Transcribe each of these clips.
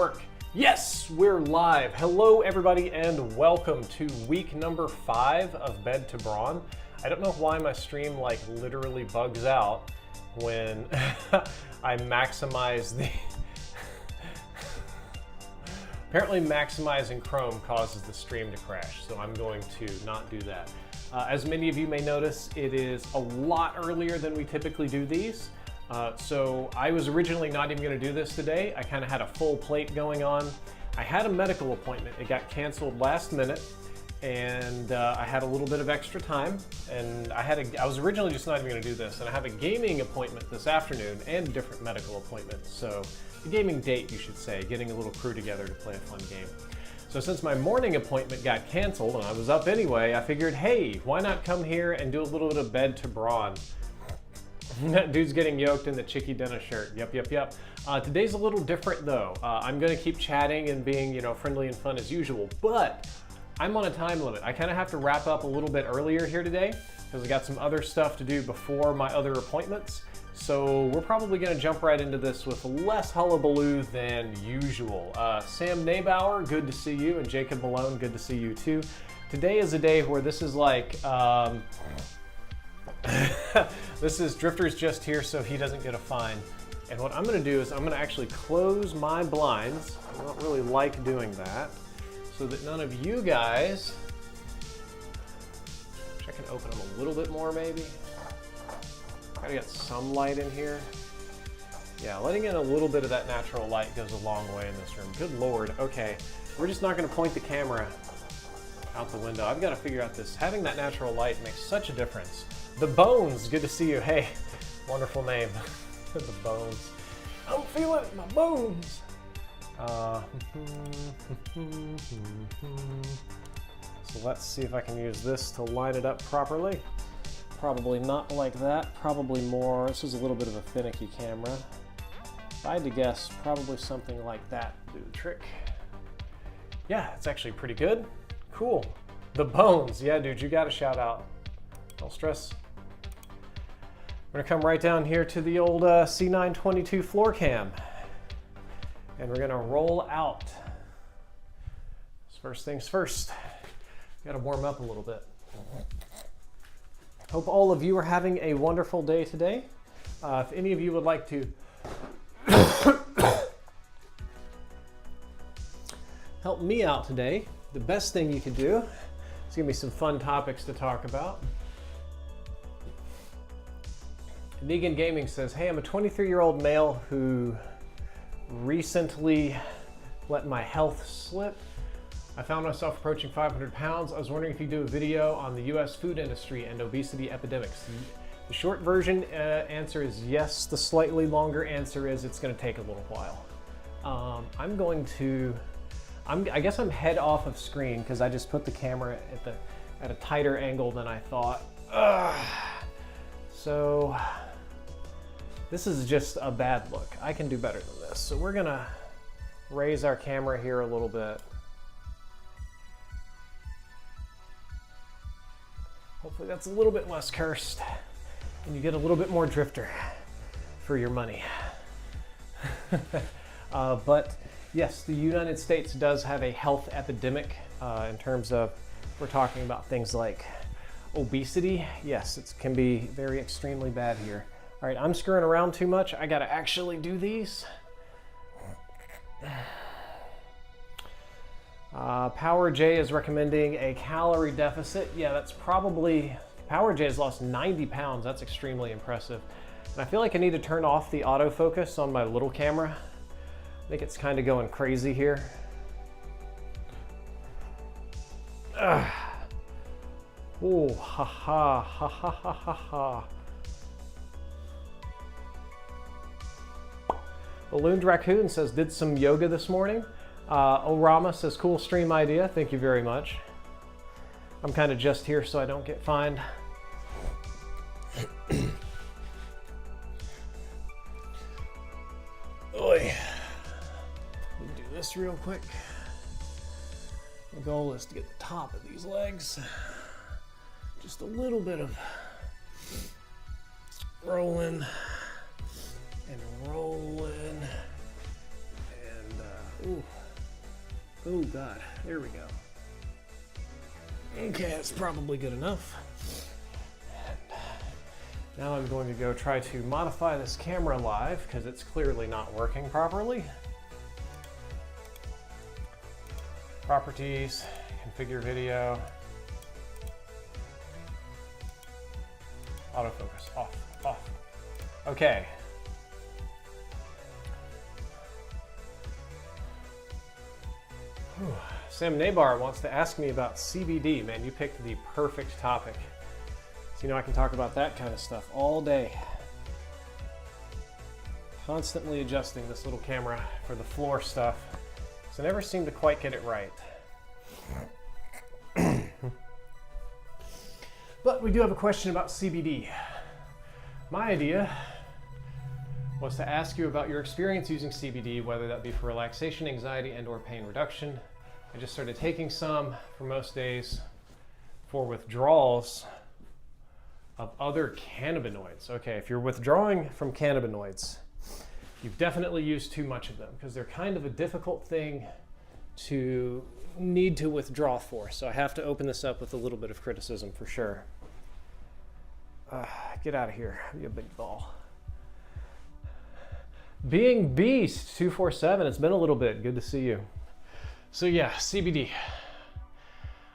work? Yes, we're live. Hello, everybody, and welcome to week number 5 of Bed To Brawn. I don't know why my stream literally bugs out when I maximize the... Apparently maximizing Chrome causes the stream to crash, so I'm going to not do that. As many of you may notice, it is a lot earlier than we typically do these. So I was originally not even going to do this today. I kind of had a full plate going on. I had a medical appointment. It got canceled last minute, and I had a little bit of extra time. And I was originally just not even going to do this. And I have a gaming appointment this afternoon and a different medical appointment. So a gaming date, you should say, getting a little crew together to play a fun game. So since my morning appointment got canceled and I was up anyway, I figured, hey, why not come here and do a little bit of Bed To Brawn? That dude's getting yoked in the Chicky Dennis shirt. Yep. Today's a little different though. I'm gonna keep chatting and being, friendly and fun as usual, but I'm on a time limit. I kind of have to wrap up a little bit earlier here today because I got some other stuff to do before my other appointments. So we're probably gonna jump right into this with less hullabaloo than usual. Sam Naybauer, good to see you, and Jacob Malone, good to see you too. Today is a day where this is like, this is Drifter's just here so he doesn't get a fine. And what I'm gonna do is I'm gonna actually close my blinds. I don't really like doing that, so that none of you guys, I can open them a little bit more maybe. Gotta get some light in here. Yeah, letting in a little bit of that natural light goes a long way in this room. Good Lord, okay. We're just not gonna point the camera out the window. I've gotta figure out this. Having that natural light makes such a difference. The Bones, good to see you. Hey, wonderful name. The Bones. I'm feeling it, my bones. So let's see if I can use this to line it up properly. Probably not like that, probably more. This is a little bit of a finicky camera. If I had to guess, probably something like that would do the trick. Yeah, it's actually pretty good. Cool. The Bones, yeah, dude, you got a shout out. Don't stress. We're gonna come right down here to the old C922 floor cam. And we're gonna roll out. First things first, gotta warm up a little bit. Hope all of you are having a wonderful day today. If any of you would like to help me out today, the best thing you could do is give me some fun topics to talk about. Negan Gaming says, hey, I'm a 23-year-old male who recently let my health slip. I found myself approaching 500 pounds. I was wondering if you could do a video on the US food industry and obesity epidemics. The short version answer is yes. The slightly longer answer is it's going to take a little while. I guess I'm head off of screen because I just put the camera at a tighter angle than I thought. So this is just a bad look. I can do better than this. So we're gonna raise our camera here a little bit. Hopefully that's a little bit less cursed and you get a little bit more Drifter for your money. But yes, the United States does have a health epidemic in terms of, we're talking about things like obesity. Yes, it can be very extremely bad here. All right, I'm screwing around too much. I gotta actually do these. Power J is recommending a calorie deficit. Yeah, that's probably, Power J has lost 90 pounds. That's extremely impressive. And I feel like I need to turn off the autofocus on my little camera. I think it's kind of going crazy here. Oh, ha ha, ha ha ha ha ha. Ballooned Raccoon says, did some yoga this morning. Orama says, cool stream idea. Thank you very much. I'm kind of just here so I don't get fined. Oy. Let me do this real quick. The goal is to get the top of these legs. Just a little bit of rolling and rolling and Ooh. Oh God, there we go. Okay, that's probably good enough. And now I'm going to go try to modify this camera live because it's clearly not working properly. Properties, configure video. Autofocus, off. Okay. Whew. Sam Nabar wants to ask me about CBD. Man, you picked the perfect topic. So, you know, I can talk about that kind of stuff all day. Constantly adjusting this little camera for the floor stuff. So I never seem to quite get it right. But we do have a question about CBD. My idea was to ask you about your experience using CBD, whether that be for relaxation, anxiety, and/or pain reduction. I just started taking some for most days for withdrawals of other cannabinoids. Okay, if you're withdrawing from cannabinoids, you've definitely used too much of them because they're kind of a difficult thing to need to withdraw for. So I have to open this up with a little bit of criticism for sure. Get out of here, you big ball. Being Beast 247, it's been a little bit. Good to see you. So yeah, CBD.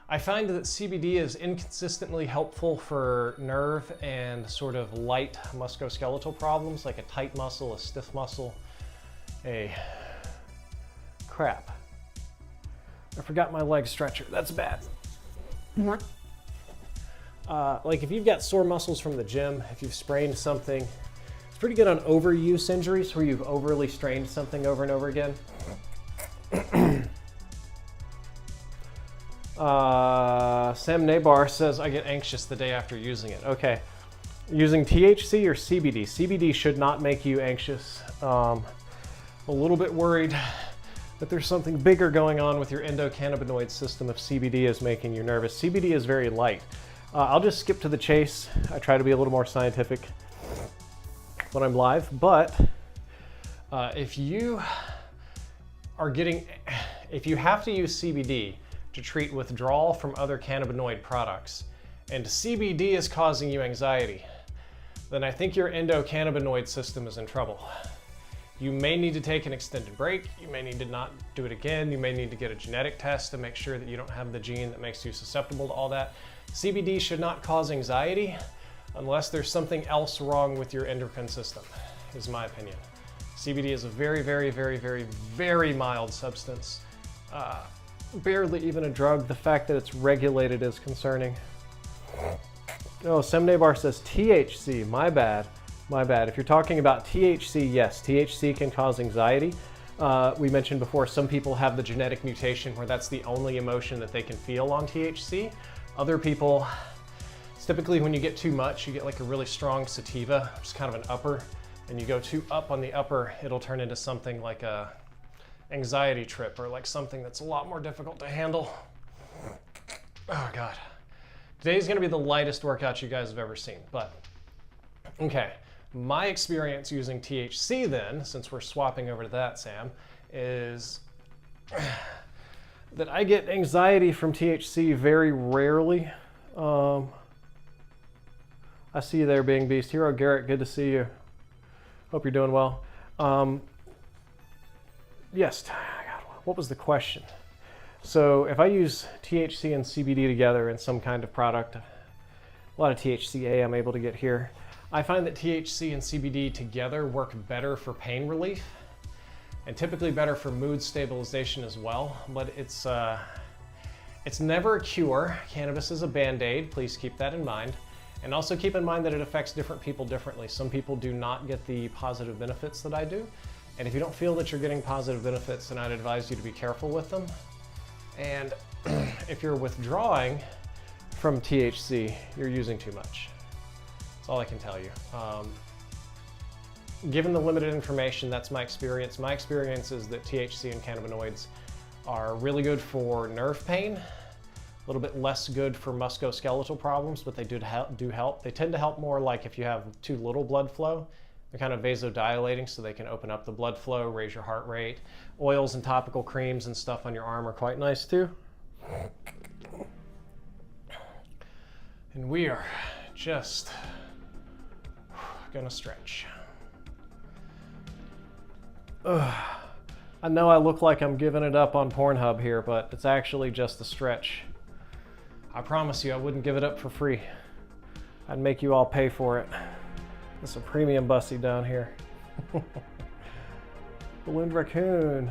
I find that CBD is inconsistently helpful for nerve and sort of light musculoskeletal problems like a tight muscle, a stiff muscle, crap. I forgot my leg stretcher. That's bad. Like if you've got sore muscles from the gym, if you've sprained something, it's pretty good on overuse injuries where you've overly strained something over and over again. Sam Nabar says, I get anxious the day after using it. Okay. Using THC or CBD? CBD should not make you anxious. A little bit worried that there's something bigger going on with your endocannabinoid system if CBD is making you nervous. CBD is very light. I'll just skip to the chase. I try to be a little more scientific when I'm live, but if you have to use CBD to treat withdrawal from other cannabinoid products, and CBD is causing you anxiety, then I think your endocannabinoid system is in trouble. You may need to take an extended break. You may need to not do it again. You may need to get a genetic test to make sure that you don't have the gene that makes you susceptible to all that. CBD should not cause anxiety unless there's something else wrong with your endocrine system, is my opinion. CBD is a very, very, very, very, very mild substance. Barely even a drug. The fact that it's regulated is concerning. Oh, Semnebar says THC. My bad. My bad. If you're talking about THC, yes, THC can cause anxiety. We mentioned before, some people have the genetic mutation where that's the only emotion that they can feel on THC. Other people, it's typically when you get too much, you get like a really strong sativa, which is kind of an upper, and you go too up on the upper, it'll turn into something like a anxiety trip or like something that's a lot more difficult to handle. Oh God. Today's gonna be the lightest workout you guys have ever seen, but okay. My experience using THC then, since we're swapping over to that, Sam, is that I get anxiety from THC very rarely. I see you there, Being Beast. Hero Garrett, good to see you. Hope you're doing well. Yes, what was the question? So if I use THC and CBD together in some kind of product, a lot of THCA I'm able to get here. I find that THC and CBD together work better for pain relief and typically better for mood stabilization as well, but it's never a cure. Cannabis is a Band-Aid, please keep that in mind. And also keep in mind that it affects different people differently. Some people do not get the positive benefits that I do. And if you don't feel that you're getting positive benefits, then I'd advise you to be careful with them. And if you're withdrawing from THC, you're using too much. That's all I can tell you. Given the limited information, that's my experience. My experience is that THC and cannabinoids are really good for nerve pain, a little bit less good for musculoskeletal problems, but they do help. They tend to help more like if you have too little blood flow, They're kind of vasodilating, so they can open up the blood flow, raise your heart rate. Oils and topical creams and stuff on your arm are quite nice too. And we are just gonna stretch. Ugh. I know I look like I'm giving it up on Pornhub here, but it's actually just a stretch. I promise you I wouldn't give it up for free. I'd make you all pay for it. There's a premium bussy down here. Ballooned raccoon.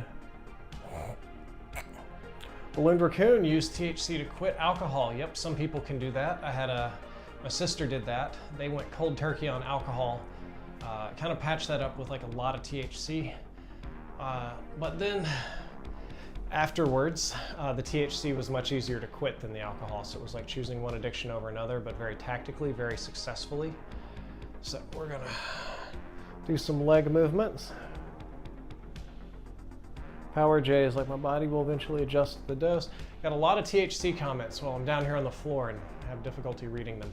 Ballooned raccoon used THC to quit alcohol. Yep, some people can do that. My sister did that. They went cold turkey on alcohol. Kind of patched that up with like a lot of THC. But then afterwards, the THC was much easier to quit than the alcohol. So it was like choosing one addiction over another, but very tactically, very successfully. So we're gonna do some leg movements. Power J is like, my body will eventually adjust the dose. Got a lot of THC comments while I'm down here on the floor and have difficulty reading them.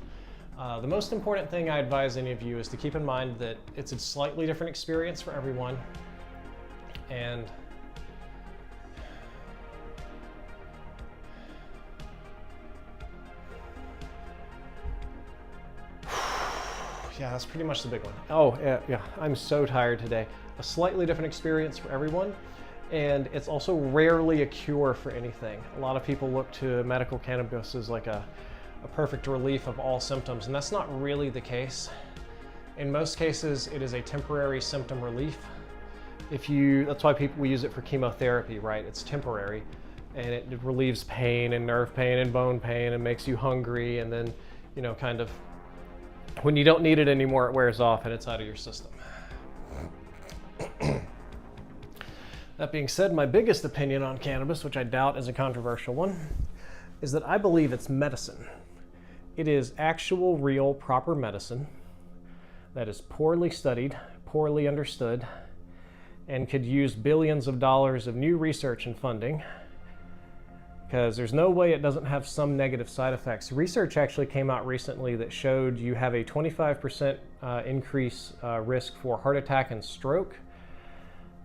The most important thing I advise any of you is to keep in mind that it's a slightly different experience for everyone. And yeah, that's pretty much the big one. Oh, yeah, I'm so tired today. A slightly different experience for everyone, and it's also rarely a cure for anything. A lot of people look to medical cannabis as like a perfect relief of all symptoms, and that's not really the case. In most cases, it is a temporary symptom relief. That's why we use it for chemotherapy, right? It's temporary, and it relieves pain and nerve pain and bone pain and makes you hungry, and then, you know, kind of when you don't need it anymore, it wears off and it's out of your system. That being said, my biggest opinion on cannabis, which I doubt is a controversial one, is that I believe it's medicine. It is actual, real, proper medicine that is poorly studied, poorly understood, and could use billions of dollars of new research and funding, because there's no way it doesn't have some negative side effects. Research actually came out recently that showed you have a 25% increase risk for heart attack and stroke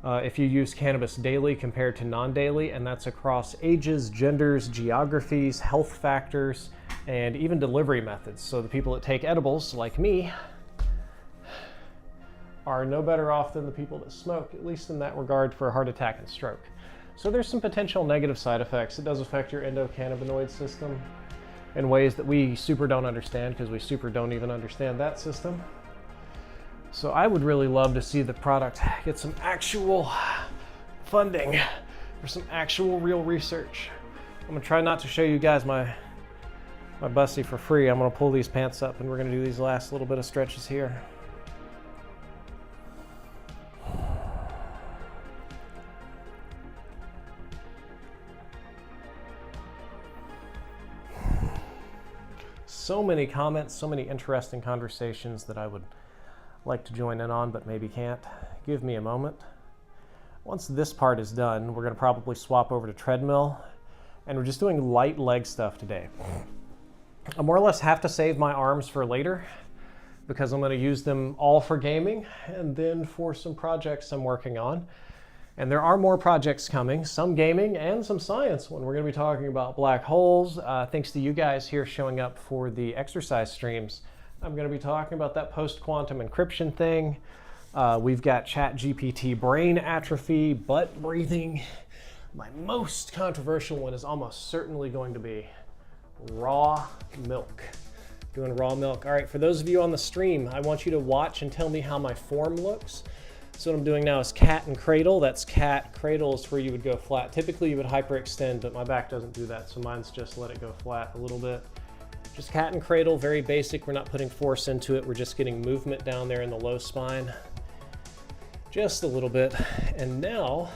if you use cannabis daily compared to non-daily, and that's across ages, genders, geographies, health factors, and even delivery methods. So the people that take edibles, like me, are no better off than the people that smoke, at least in that regard for a heart attack and stroke. So there's some potential negative side effects. It does affect your endocannabinoid system in ways that we super don't understand, because we super don't even understand that system. So I would really love to see the product get some actual funding for some actual real research. I'm gonna try not to show you guys my bussy for free. I'm gonna pull these pants up and we're gonna do these last little bit of stretches here. So many comments, so many interesting conversations that I would like to join in on, but maybe can't. Give me a moment. Once this part is done, we're gonna probably swap over to Treadmill, and we're just doing light leg stuff today. I more or less have to save my arms for later, because I'm gonna use them all for gaming and then for some projects I'm working on. And there are more projects coming, some gaming and some science, when we're gonna be talking about black holes. Thanks to you guys here showing up for the exercise streams. I'm gonna be talking about that post-quantum encryption thing. We've got ChatGPT brain atrophy, butt breathing. My most controversial one is almost certainly going to be raw milk. Doing raw milk. All right, for those of you on the stream, I want you to watch and tell me how my form looks. So what I'm doing now is cat and cradle. That's cat. Cradle is where you would go flat. Typically you would hyperextend, but my back doesn't do that, so mine's just let it go flat a little bit. Just cat and cradle, very basic. We're not putting force into it. We're just getting movement down there in the low spine. Just a little bit. And now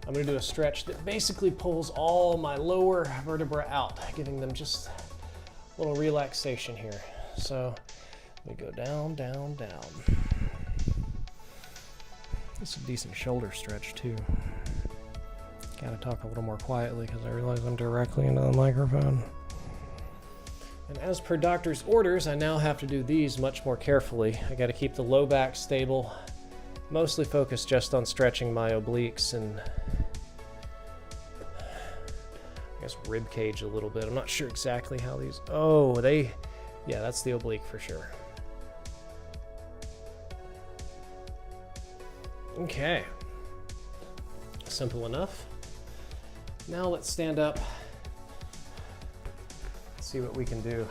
I'm gonna do a stretch that basically pulls all my lower vertebrae out, giving them just a little relaxation here. So let me go down, down, down. It's a decent shoulder stretch too. Gotta talk a little more quietly because I realize I'm directly into the microphone. And as per doctor's orders, I now have to do these much more carefully. I got to keep the low back stable, mostly focused just on stretching my obliques and I guess rib cage a little bit. I'm not sure exactly how these, yeah, that's the oblique for sure. Okay, simple enough. Now let's stand up. See what we can do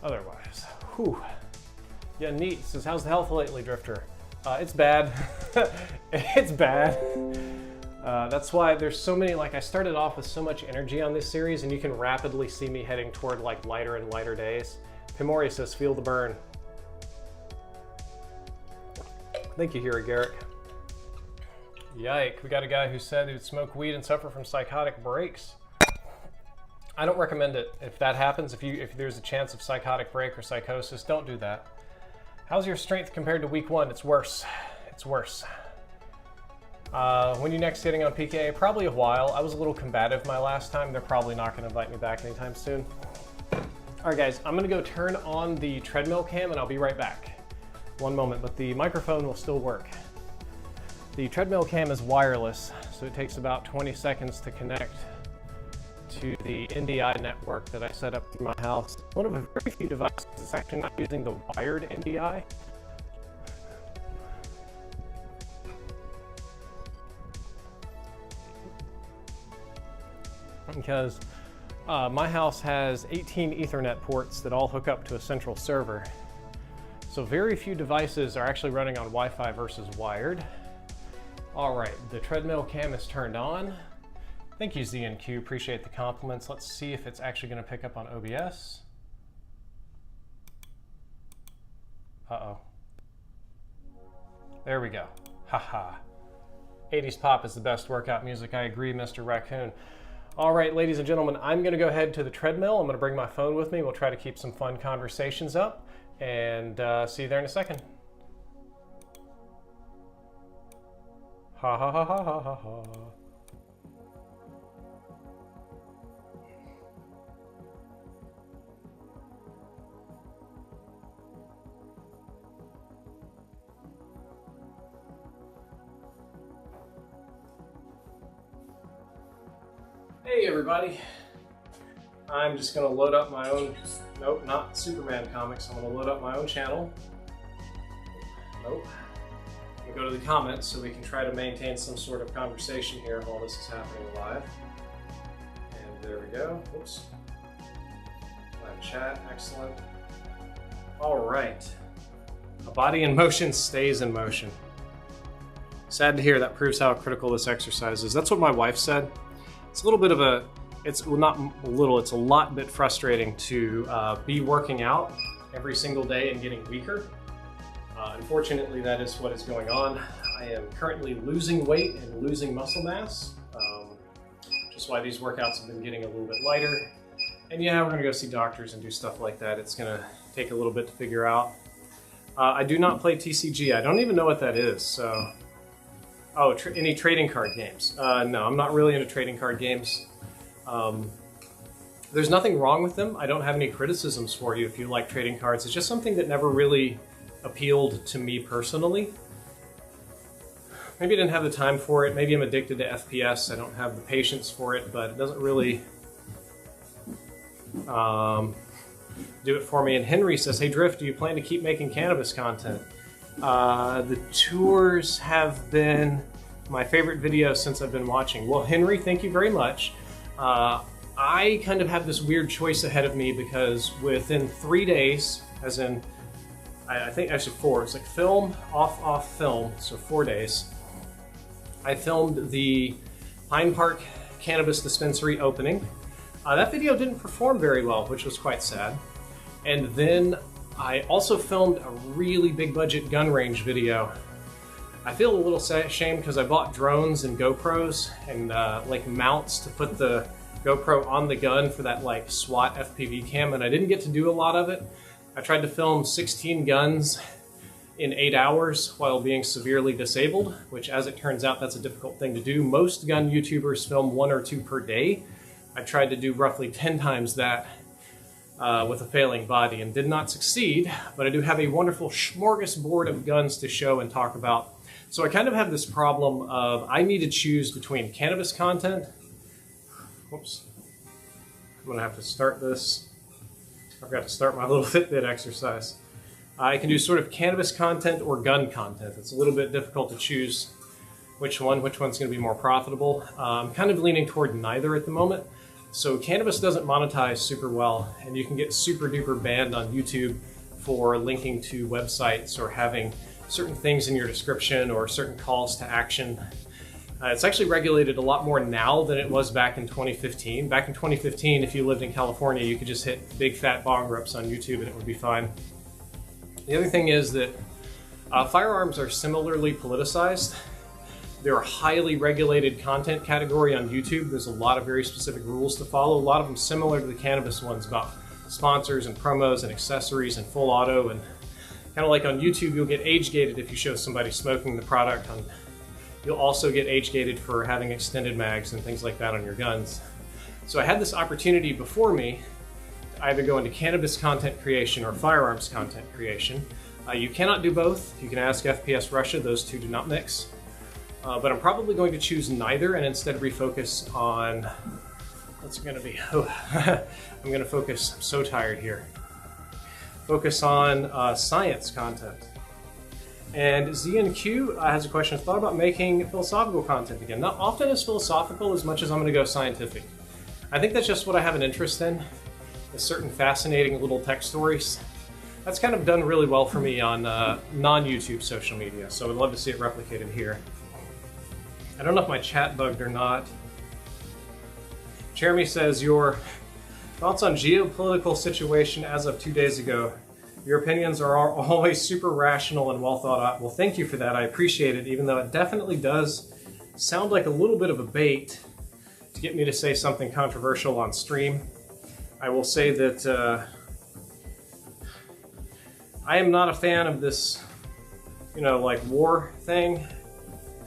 otherwise. Whew. Yeah, neat. It says, how's the health lately, Drifter? It's bad. It's bad. That's why there's so many, like I started off with so much energy on this series and you can rapidly see me heading toward like lighter and lighter days. Pimori says, feel the burn. Thank you, Hira Garrick. Yike, we got a guy who said he would smoke weed and suffer from psychotic breaks. I don't recommend it. If that happens, if there's a chance of psychotic break or psychosis, don't do that. How's your strength compared to week 1? It's worse. It's worse. When you next hitting on PKA? Probably a while. I was a little combative my last time. They're probably not going to invite me back anytime soon. All right, guys, I'm going to go turn on the treadmill cam and I'll be right back. One moment, but the microphone will still work. The treadmill cam is wireless, so it takes about 20 seconds to connect to the NDI network that I set up through my house. One of a very few devices that's actually not using the wired NDI. Because my house has 18 Ethernet ports that all hook up to a central server. So very few devices are actually running on Wi-Fi versus wired. All right, the treadmill cam is turned on. Thank you, ZNQ, appreciate the compliments. Let's see if it's actually gonna pick up on OBS. Uh-oh. There we go, haha. 80s pop is the best workout music, I agree, Mr. Raccoon. All right, ladies and gentlemen, I'm gonna go ahead to the treadmill. I'm gonna bring my phone with me. We'll try to keep some fun conversations up and see you there in a second. Ha ha ha ha ha ha ha. Hey everybody, I'm just going to load up my own, nope, not Superman comics, I'm going to load up my own channel. Nope. I'm going to go to the comments so we can try to maintain some sort of conversation here while this is happening live. And there we go, whoops. Live chat, excellent. All right, a body in motion stays in motion. Sad to hear, that proves how critical this exercise is. That's what my wife said. It's a little bit of a, it's well, not a little, it's a lot bit frustrating to be working out every single day and getting weaker. Unfortunately, that is what is going on. I am currently losing weight and losing muscle mass, just why these workouts have been getting a little bit lighter. And yeah, we're gonna go see doctors and do stuff like that. It's gonna take a little bit to figure out. I do not play TCG. I don't even know what that is, so. Oh, any trading card games? No, I'm not really into trading card games. There's nothing wrong with them. I don't have any criticisms for you if you like trading cards. It's just something that never really appealed to me personally. Maybe I didn't have the time for it. Maybe I'm addicted to FPS. I don't have the patience for it, but it doesn't really do it for me. And Henry says, hey Drift, do you plan to keep making cannabis content? The tours have been my favorite video since I've been watching. Well, Henry, thank you very much. I kind of have this weird choice ahead of me because within 3 days, as in, I think actually 4, it's like film, off, film, so 4 days. I filmed the Pine Park Cannabis Dispensary opening. That video didn't perform very well, which was quite sad. And then I also filmed a really big budget gun range video. I feel a little ashamed because I bought drones and GoPros and like mounts to put the GoPro on the gun for that like SWAT FPV cam, and I didn't get to do a lot of it. I tried to film 16 guns in 8 hours while being severely disabled, which as it turns out, that's a difficult thing to do. Most gun YouTubers film 1 or 2 per day. I tried to do roughly 10 times that with a failing body and did not succeed, but I do have a wonderful smorgasbord of guns to show and talk about. So I kind of have this problem of I need to choose between cannabis content. Whoops. I'm gonna have to start this. I forgot to start my little Fitbit exercise. I can do sort of cannabis content or gun content. It's a little bit difficult to choose which one's going to be more profitable. I'm kind of leaning toward neither at the moment. So cannabis doesn't monetize super well, and you can get super duper banned on YouTube for linking to websites or having certain things in your description or certain calls to action. It's actually regulated a lot more now than it was back in 2015. Back in 2015, if you lived in California, you could just hit big fat bong rips on YouTube and it would be fine. The other thing is that firearms are similarly politicized. They're a highly regulated content category on YouTube. There's a lot of very specific rules to follow, a lot of them similar to the cannabis ones about sponsors and promos and accessories and full auto. And kind of like on YouTube, you'll get age gated if you show somebody smoking the product. You'll also get age gated for having extended mags and things like that on your guns. So I had this opportunity before me to either go into cannabis content creation or firearms content creation. You cannot do both. You can ask FPS Russia, those two do not mix. But I'm probably going to choose neither and instead refocus on, what's it going to be? Oh, I'm going to focus, I'm so tired here. Focus on science content. And ZNQ has a question, thought about making philosophical content again. Not often as philosophical as much as I'm going to go scientific. I think that's just what I have an interest in, is certain fascinating little tech stories. That's kind of done really well for me on non-YouTube social media, so I'd love to see it replicated here. I don't know if my chat bugged or not. Jeremy says, your thoughts on geopolitical situation as of 2 days ago. Your opinions are always super rational and well thought out. Well, thank you for that. I appreciate it, even though it definitely does sound like a little bit of a bait to get me to say something controversial on stream. I will say that I am not a fan of this, like war thing.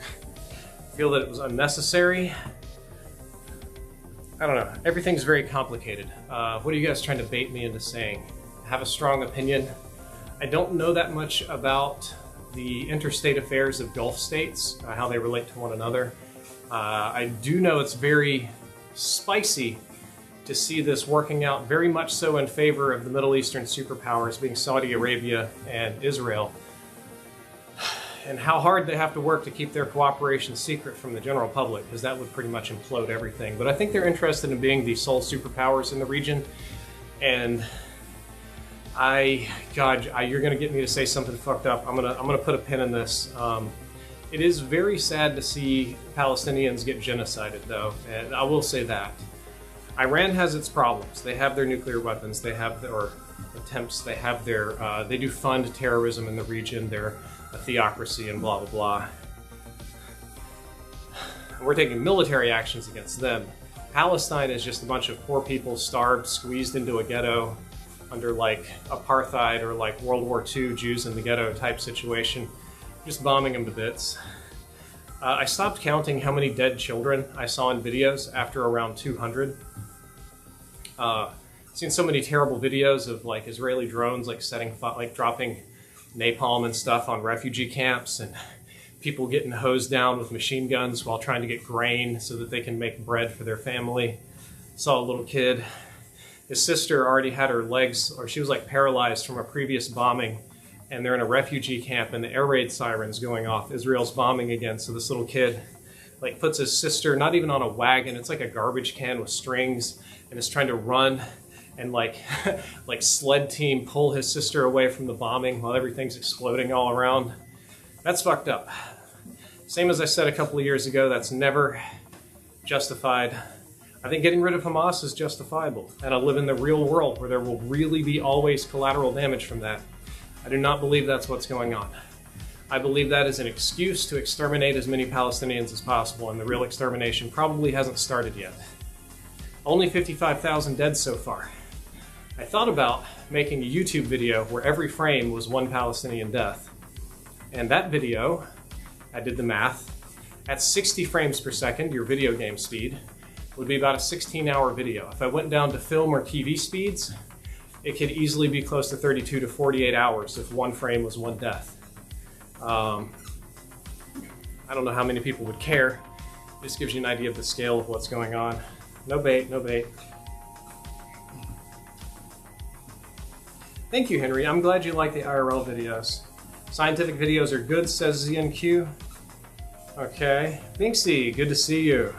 I feel that it was unnecessary. I don't know. Everything's very complicated. What are you guys trying to bait me into saying? Have a strong opinion. I don't know that much about the interstate affairs of Gulf states, how they relate to one another. I do know it's very spicy to see this working out very much so in favor of the Middle Eastern superpowers, being Saudi Arabia and Israel, and how hard they have to work to keep their cooperation secret from the general public, because that would pretty much implode everything. But I think they're interested in being the sole superpowers in the region, and God, you're gonna get me to say something fucked up. I'm gonna put a pin in this. It is very sad to see Palestinians get genocided, though, and I will say that. Iran has its problems. They have their nuclear weapons. They have their attempts. They have their. They do fund terrorism in the region. They're a theocracy and blah blah blah. We're taking military actions against them. Palestine is just a bunch of poor people starved, squeezed into a ghetto under like apartheid or like World War II Jews in the ghetto type situation, just bombing them to bits. I stopped counting how many dead children I saw in videos after around 200. Seen so many terrible videos of like Israeli drones like dropping napalm and stuff on refugee camps, and people getting hosed down with machine guns while trying to get grain so that they can make bread for their family. Saw a little kid. His sister already had her legs, or she was like paralyzed from a previous bombing, and they're in a refugee camp and the air raid sirens going off. Israel's bombing again, so this little kid like puts his sister not even on a wagon, it's like a garbage can with strings, and is trying to run and like like sled team pull his sister away from the bombing while everything's exploding all around. That's fucked up. Same as I said a couple of years ago, that's never justified. I think getting rid of Hamas is justifiable, and I live in the real world where there will really be always collateral damage from that. I do not believe that's what's going on. I believe that is an excuse to exterminate as many Palestinians as possible, and the real extermination probably hasn't started yet. Only 55,000 dead so far. I thought about making a YouTube video where every frame was one Palestinian death, and that video, I did the math, at 60 frames per second, your video game speed, would be about a 16-hour video. If I went down to film or TV speeds, it could easily be close to 32 to 48 hours if one frame was one death. I don't know how many people would care. This gives you an idea of the scale of what's going on. No bait, no bait. Thank you, Henry. I'm glad you like the IRL videos. Scientific videos are good, says ZNQ. Okay. Binksy, good to see you.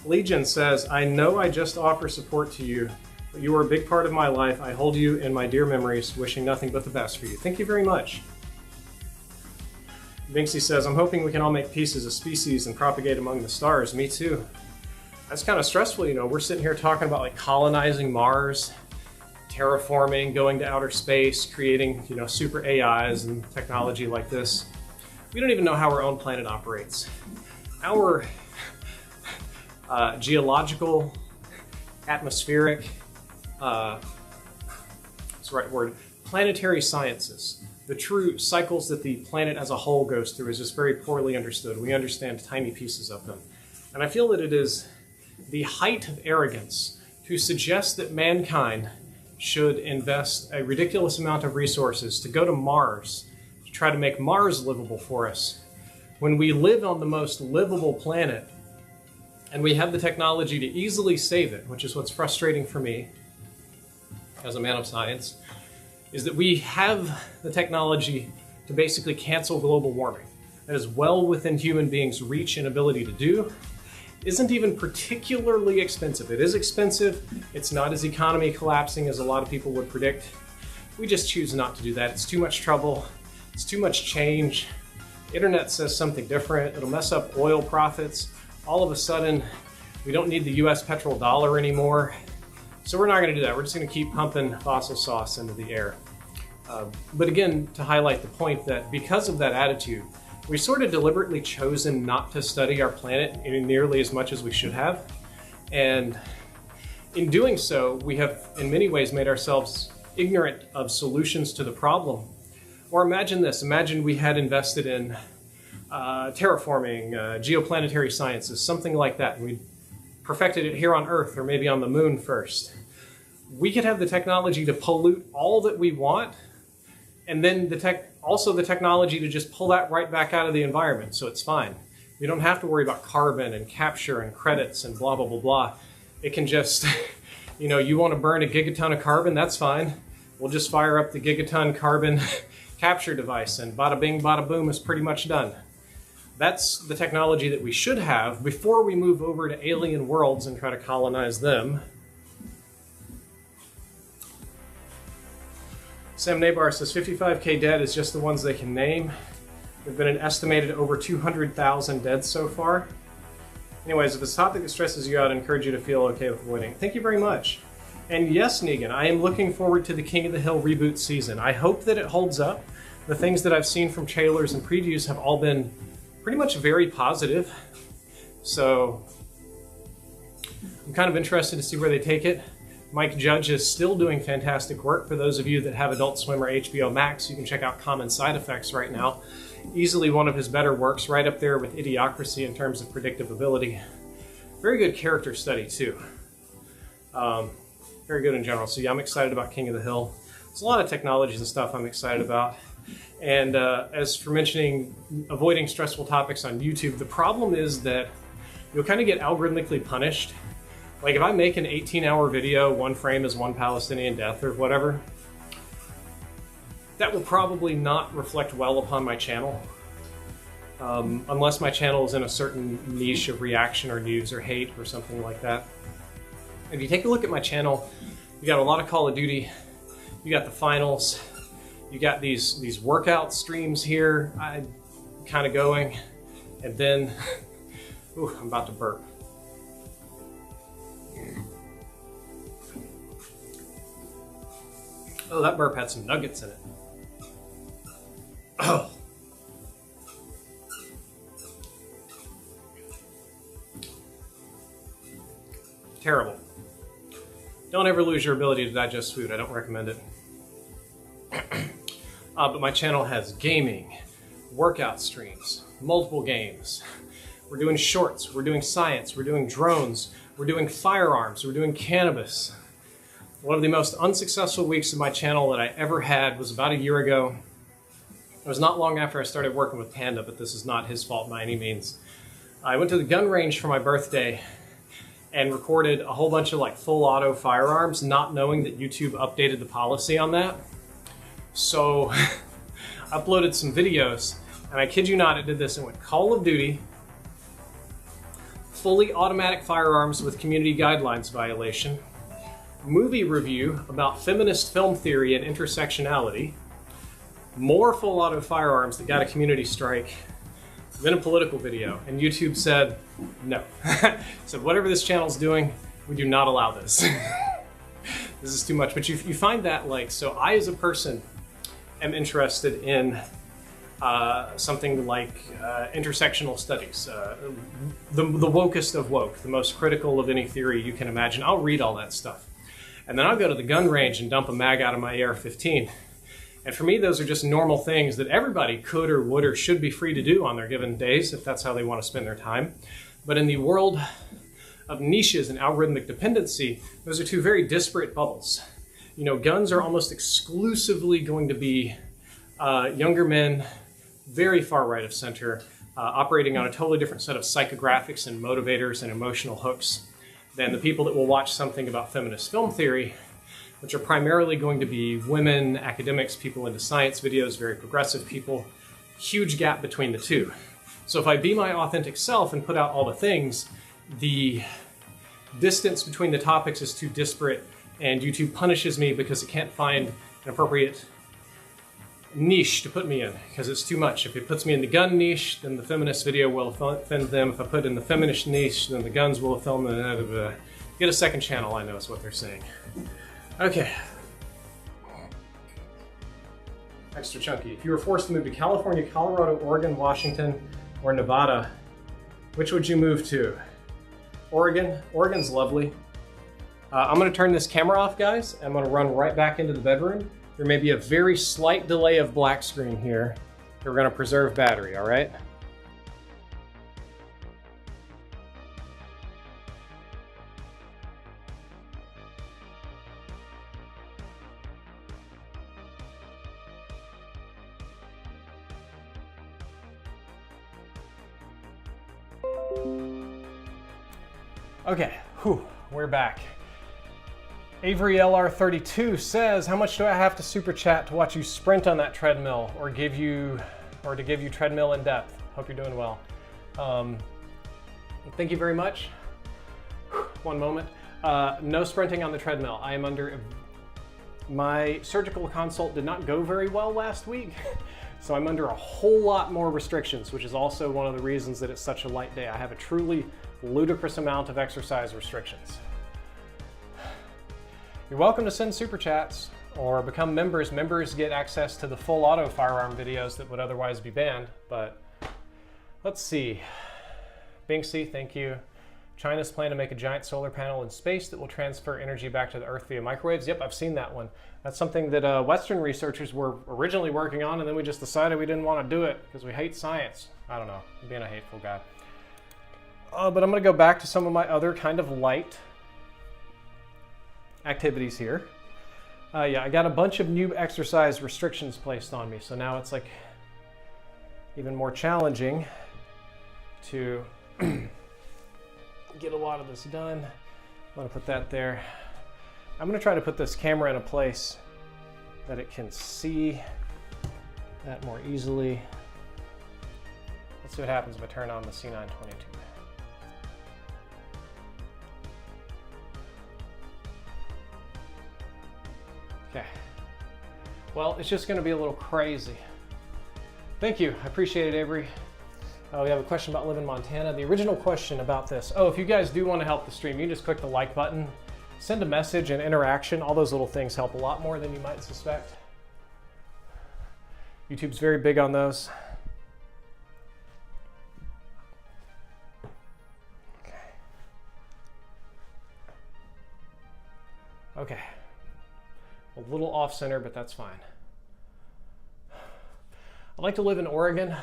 Legion says, I know I just offer support to you, but you are a big part of my life. I hold you in my dear memories, wishing nothing but the best for you. Thank you very much. Binksy says, I'm hoping we can all make peace as a species and propagate among the stars. Me too. That's kind of stressful, you know. We're sitting here talking about like colonizing Mars, terraforming, going to outer space, creating, you know, super AIs and technology like this. We don't even know how our own planet operates. Our geological, atmospheric, that's the right word, planetary sciences, the true cycles that the planet as a whole goes through is just very poorly understood. We understand tiny pieces of them. And I feel that it is the height of arrogance to suggest that mankind should invest a ridiculous amount of resources to go to Mars, to try to make Mars livable for us, when we live on the most livable planet and we have the technology to easily save it, which is what's frustrating for me as a man of science, is that we have the technology to basically cancel global warming. That is well within human beings' reach and ability to do. Isn't even particularly expensive. It is expensive. It's not as economy collapsing as a lot of people would predict. We just choose not to do that. It's too much trouble. It's too much change. Internet says something different. It'll mess up oil profits. All of a sudden, we don't need the US petrodollar anymore. So we're not going to do that. We're just going to keep pumping fossil sauce into the air. But again, to highlight the point that because of that attitude, we've sort of deliberately chosen not to study our planet nearly as much as we should have. And in doing so, we have in many ways made ourselves ignorant of solutions to the problem. Or imagine this, imagine we had invested in terraforming, geoplanetary sciences, something like that, and we perfected it here on Earth or maybe on the moon first. We could have the technology to pollute all that we want, and then also the technology to just pull that right back out of the environment, so it's fine. We don't have to worry about carbon and capture and credits and blah, blah, blah, blah. It can just, you know, you want to burn a gigaton of carbon, that's fine. We'll just fire up the gigaton carbon capture device and bada bing, bada boom is pretty much done. That's the technology that we should have before we move over to alien worlds and try to colonize them. Sam Nabar says 55K dead is just the ones they can name. There've been an estimated over 200,000 dead so far. Anyways, if it's a topic that stresses you out, I encourage you to feel okay with avoiding it. Thank you very much. And yes, Negan, I am looking forward to the King of the Hill reboot season. I hope that it holds up. The things that I've seen from trailers and previews have all been pretty much very positive. So I'm kind of interested to see where they take it. Mike Judge is still doing fantastic work. For those of you that have Adult Swim or HBO Max, you can check out Common Side Effects right now. Easily one of his better works, right up there with Idiocracy in terms of predictability. Very good character study too. Very good in general. So yeah, I'm excited about King of the Hill. There's a lot of technologies and stuff I'm excited about. And as for mentioning avoiding stressful topics on YouTube, the problem is that you'll kind of get algorithmically punished. Like if I make an 18-hour video, one frame is one Palestinian death or whatever, that will probably not reflect well upon my channel. Unless my channel is in a certain niche of reaction or news or hate or something like that. If you take a look at my channel, you got a lot of Call of Duty, you got the finals, you got these workout streams here, I'm kind of going, and then, ooh, I'm about to burp. Oh, that burp had some nuggets in it. Oh. Terrible. Don't ever lose your ability to digest food. I don't recommend it. But my channel has gaming, workout streams, multiple games. we're doing shorts, we're doing science, we're doing drones, we're doing firearms, we're doing cannabis. One of the most unsuccessful weeks of my channel that I ever had was about a year ago. It was not long after I started working with Panda, but this is not his fault by any means. I went to the gun range for my birthday and recorded a whole bunch of like full auto firearms, not knowing that YouTube updated the policy on that. So I uploaded some videos, and I kid you not, it did this. It went Call of Duty, fully automatic firearms with community guidelines violation, movie review about feminist film theory and intersectionality, more full auto firearms that got a community strike, then a political video. And YouTube said, no. So whatever this channel's doing, we do not allow this. This is too much. But you find that, like, so I as a person am interested in something like intersectional studies, the wokest of woke, the most critical of any theory you can imagine. I'll read all that stuff. And then I'll go to the gun range and dump a mag out of my AR-15. And for me, those are just normal things that everybody could or would or should be free to do on their given days if that's how they want to spend their time. But in the world of niches and algorithmic dependency, those are two very disparate bubbles. You know, guns are almost exclusively going to be younger men, very far right of center, operating on a totally different set of psychographics and motivators and emotional hooks than the people that will watch something about feminist film theory, which are primarily going to be women, academics, people into science videos, very progressive people. Huge gap between the two. So if I be my authentic self and put out all the things, the distance between the topics is too disparate, and YouTube punishes me because it can't find an appropriate niche to put me in, because it's too much. If it puts me in the gun niche, then the feminist video will offend them. If I put in the feminist niche, then the guns will offend them. Get a second channel, I know is what they're saying. Okay. Extra chunky. If you were forced to move to California, Colorado, Oregon, Washington, or Nevada, which would you move to? Oregon. Oregon's lovely. I'm going to turn this camera off, guys. I'm going to run right back into the bedroom. There may be a very slight delay of black screen here. We're going to preserve battery, all right? Okay, we're back. Avery LR32 says, how much do I have to super chat to watch you sprint on that treadmill or to give you treadmill in depth? Hope you're doing well. Thank you very much. One moment. No sprinting on the treadmill. I am under, my surgical consult did not go very well last week. So I'm under a whole lot more restrictions, which is also one of the reasons that it's such a light day. I have a truly ludicrous amount of exercise restrictions. You're welcome to send super chats or become members. Members get access to the full auto firearm videos that would otherwise be banned, but let's see. Binksy, thank you. China's plan to make a giant solar panel in space that will transfer energy back to the Earth via microwaves. Yep, I've seen that one. That's something that Western researchers were originally working on, and then we just decided we didn't want to do it because we hate science. I don't know, I'm being a hateful guy. But I'm going to go back to some of my other kind of light activities here. Yeah, I got a bunch of new exercise restrictions placed on me, so now it's like even more challenging to get a lot of this done. I'm going to put that there. I'm going to try to put this camera in a place that it can see that more easily. Let's see what happens if I turn on the C922. Okay. Well, it's just going to be a little crazy. Thank you. I appreciate it, Avery. We have a question about Live in Montana. The original question about this. Oh, if you guys do want to help the stream, you can just click the like button, send a message and interaction. All those little things help a lot more than you might suspect. YouTube's very big on those. Okay. A little off center, but that's fine. I'd like to live in Oregon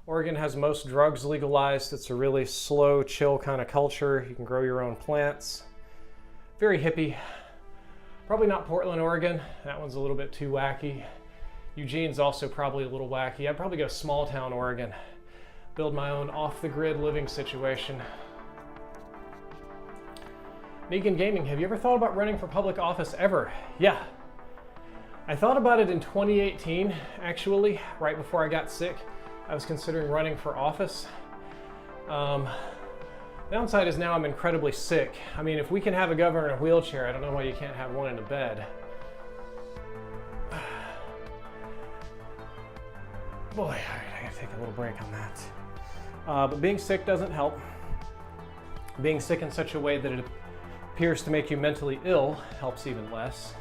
Oregon has most drugs legalized. It's a really slow, chill kind of culture. You can grow your own plants. Very hippie. Probably not Portland, Oregon. That one's a little bit too wacky. Eugene's also probably a little wacky. I'd probably go small town Oregon. Build my own off-the-grid living situation. Negan Gaming, have you ever thought about running for public office ever? Yeah. I thought about it in 2018, actually, right before I got sick. I was considering running for office. Downside is now I'm incredibly sick. I mean, if we can have a governor in a wheelchair, I don't know why you can't have one in a bed. Boy, all right, I gotta take a little break on that. But being sick doesn't help. Being sick in such a way that it appears to make you mentally ill helps even less.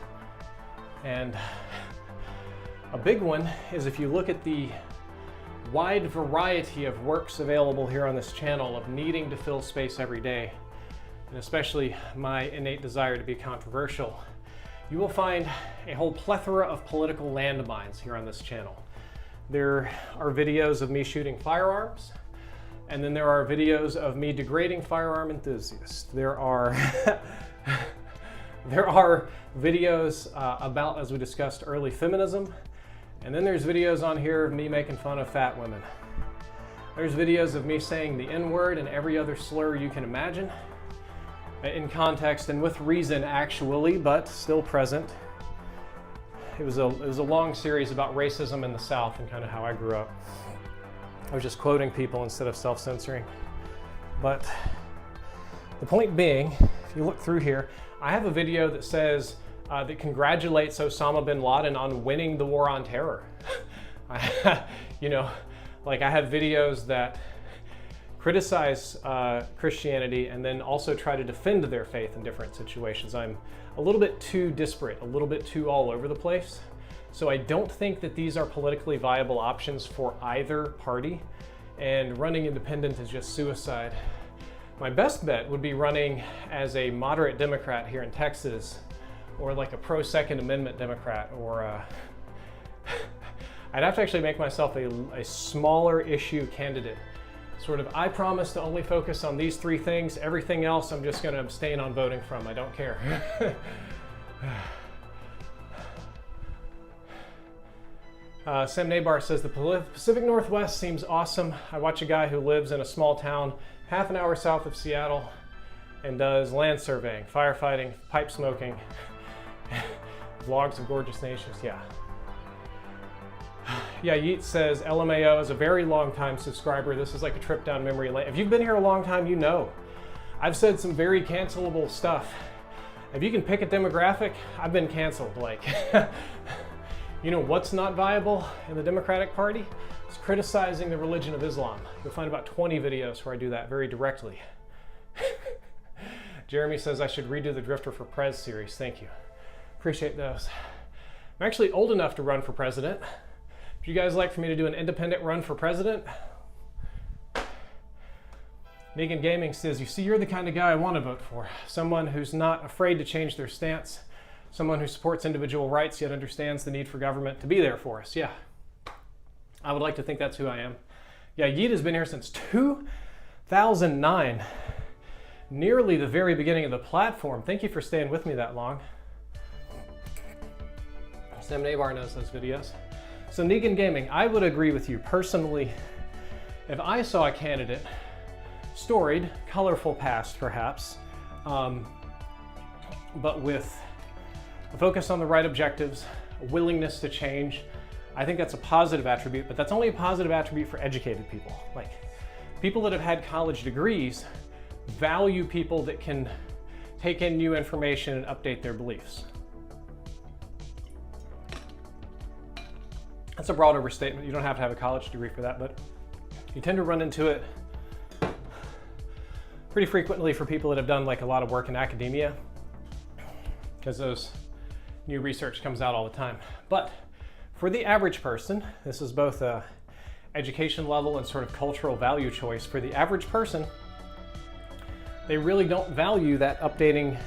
And a big one is if you look at the wide variety of works available here on this channel of needing to fill space every day, and especially my innate desire to be controversial, you will find a whole plethora of political landmines here on this channel. There are videos of me shooting firearms, and then there are videos of me degrading firearm enthusiasts. There are videos about, as we discussed, early feminism. And then there's videos on here of me making fun of fat women. There's videos of me saying the N-word and every other slur you can imagine, in context and with reason actually, but still present. It was a long series about racism in the South and kind of how I grew up. I was just quoting people instead of self-censoring. But the point being, if you look through here, I have a video that says, that congratulates Osama bin Laden on winning the war on terror. You know, like I have videos that criticize Christianity and then also try to defend their faith in different situations. I'm a little bit too disparate, a little bit too all over the place. So I don't think that these are politically viable options for either party, and running independent is just suicide. My best bet would be running as a moderate Democrat here in Texas, or like a pro-Second Amendment Democrat, or I'd have to actually make myself a smaller issue candidate. Sort of, I promise to only focus on these three things. Everything else I'm just going to abstain on voting from. I don't care. Sam Nabar says, the Pacific Northwest seems awesome. I watch a guy who lives in a small town half an hour south of Seattle and does land surveying, firefighting, pipe smoking, vlogs of gorgeous nations. Yeah. Yeah, Yeet says, LMAO is a very long time subscriber. This is like a trip down memory lane. If you've been here a long time, you know. I've said some very cancelable stuff. If you can pick a demographic, I've been canceled. Like, you know what's not viable in the Democratic Party? It's criticizing the religion of Islam. You'll find about 20 videos where I do that very directly. Jeremy says I should redo the Drifter for Prez series. Thank you. Appreciate those. I'm actually old enough to run for president. Would you guys like for me to do an independent run for president? Negan Gaming says, you see, you're the kind of guy I want to vote for. Someone who's not afraid to change their stance. Someone who supports individual rights yet understands the need for government to be there for us. Yeah, I would like to think that's who I am. Yeah, Yeet has been here since 2009. Nearly the very beginning of the platform. Thank you for staying with me that long. Sam Navar knows those videos. So Negan Gaming, I would agree with you personally. If I saw a candidate, storied, colorful past perhaps, but with a focus on the right objectives, a willingness to change, I think that's a positive attribute, but that's only a positive attribute for educated people. Like, people that have had college degrees value people that can take in new information and update their beliefs. That's a broad overstatement. You don't have to have a college degree for that, but you tend to run into it pretty frequently for people that have done like a lot of work in academia, because those new research comes out all the time. But for the average person, this is both a education level and sort of cultural value choice. For the average person, they really don't value that updating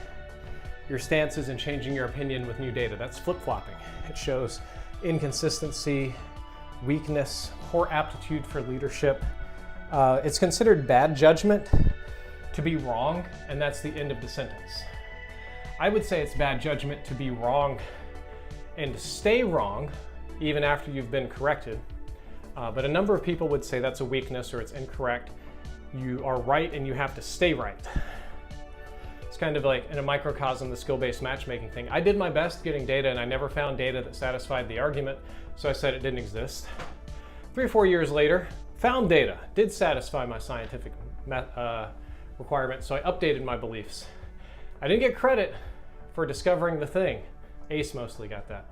your stances and changing your opinion with new data. That's flip-flopping. It shows inconsistency, weakness, poor aptitude for leadership. It's considered bad judgment to be wrong, and that's the end of the sentence. I would say it's bad judgment to be wrong and to stay wrong even after you've been corrected. But a number of people would say that's a weakness or it's incorrect. You are right and you have to stay right. It's kind of like in a microcosm, the skill-based matchmaking thing. I did my best getting data and I never found data that satisfied the argument, so I said it didn't exist. 3 or 4 years later, found data, did satisfy my scientific requirements, so I updated my beliefs. I didn't get credit for discovering the thing. Ace mostly got that.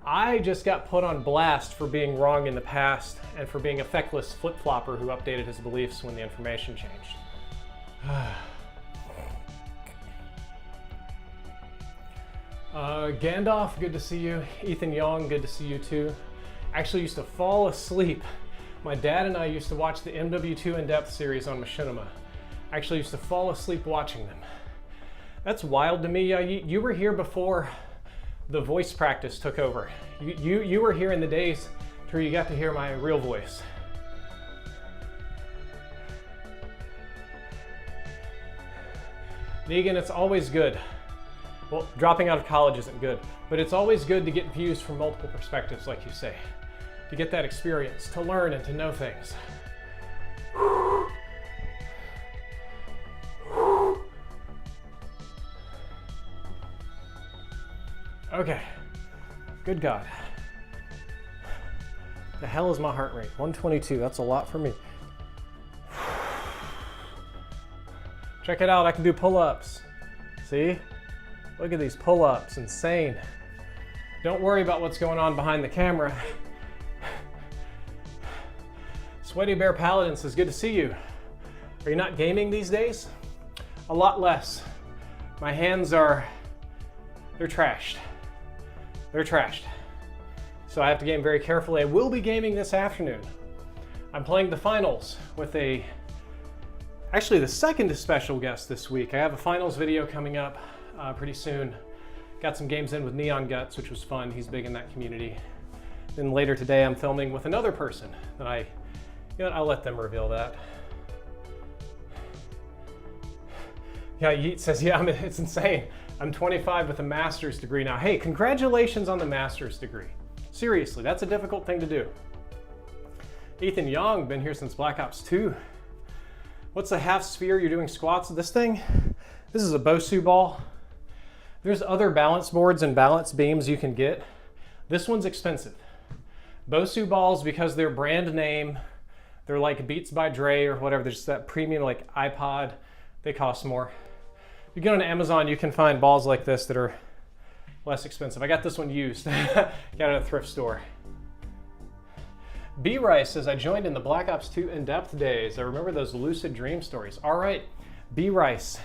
I just got put on blast for being wrong in the past and for being a feckless flip-flopper who updated his beliefs when the information changed. Gandalf, good to see you. Ethan Young, good to see you too. Actually used to fall asleep. My dad and I used to watch the MW2 In-Depth series on Machinima. Actually used to fall asleep watching them. That's wild to me. You were here before the voice practice took over. You were here in the days where you got to hear my real voice. Negan, it's always good. Well, dropping out of college isn't good, but it's always good to get views from multiple perspectives, like you say. To get that experience, to learn and to know things. Okay, good God. The hell is my heart rate? 122, that's a lot for me. Check it out, I can do pull-ups. See? Look at these pull-ups, insane. Don't worry about what's going on behind the camera. Sweaty Bear Paladin says, good to see you. Are you not gaming these days? A lot less. My hands are, they're trashed. They're trashed. So I have to game very carefully. I will be gaming this afternoon. I'm playing the finals with actually the second special guest this week. I have a finals video coming up pretty soon. Got some games in with Neon Guts, which was fun. He's big in that community. Then later today, I'm filming with another person that I'll let them reveal that. Yeah, Yeet says, yeah, it's insane. I'm 25 with a master's degree now. Hey, congratulations on the master's degree. Seriously, that's a difficult thing to do. Ethan Young, been here since Black Ops 2. What's the half sphere you're doing squats with this thing? This is a Bosu ball. There's other balance boards and balance beams you can get. This one's expensive. Bosu balls, because they're brand name, they're like Beats by Dre or whatever, there's that premium like iPod, they cost more. If you go on Amazon, you can find balls like this that are less expensive. I got this one used, got it at a thrift store. B-Rice says, I joined in the Black Ops 2 In-Depth days. I remember those lucid dream stories. All right, B-Rice,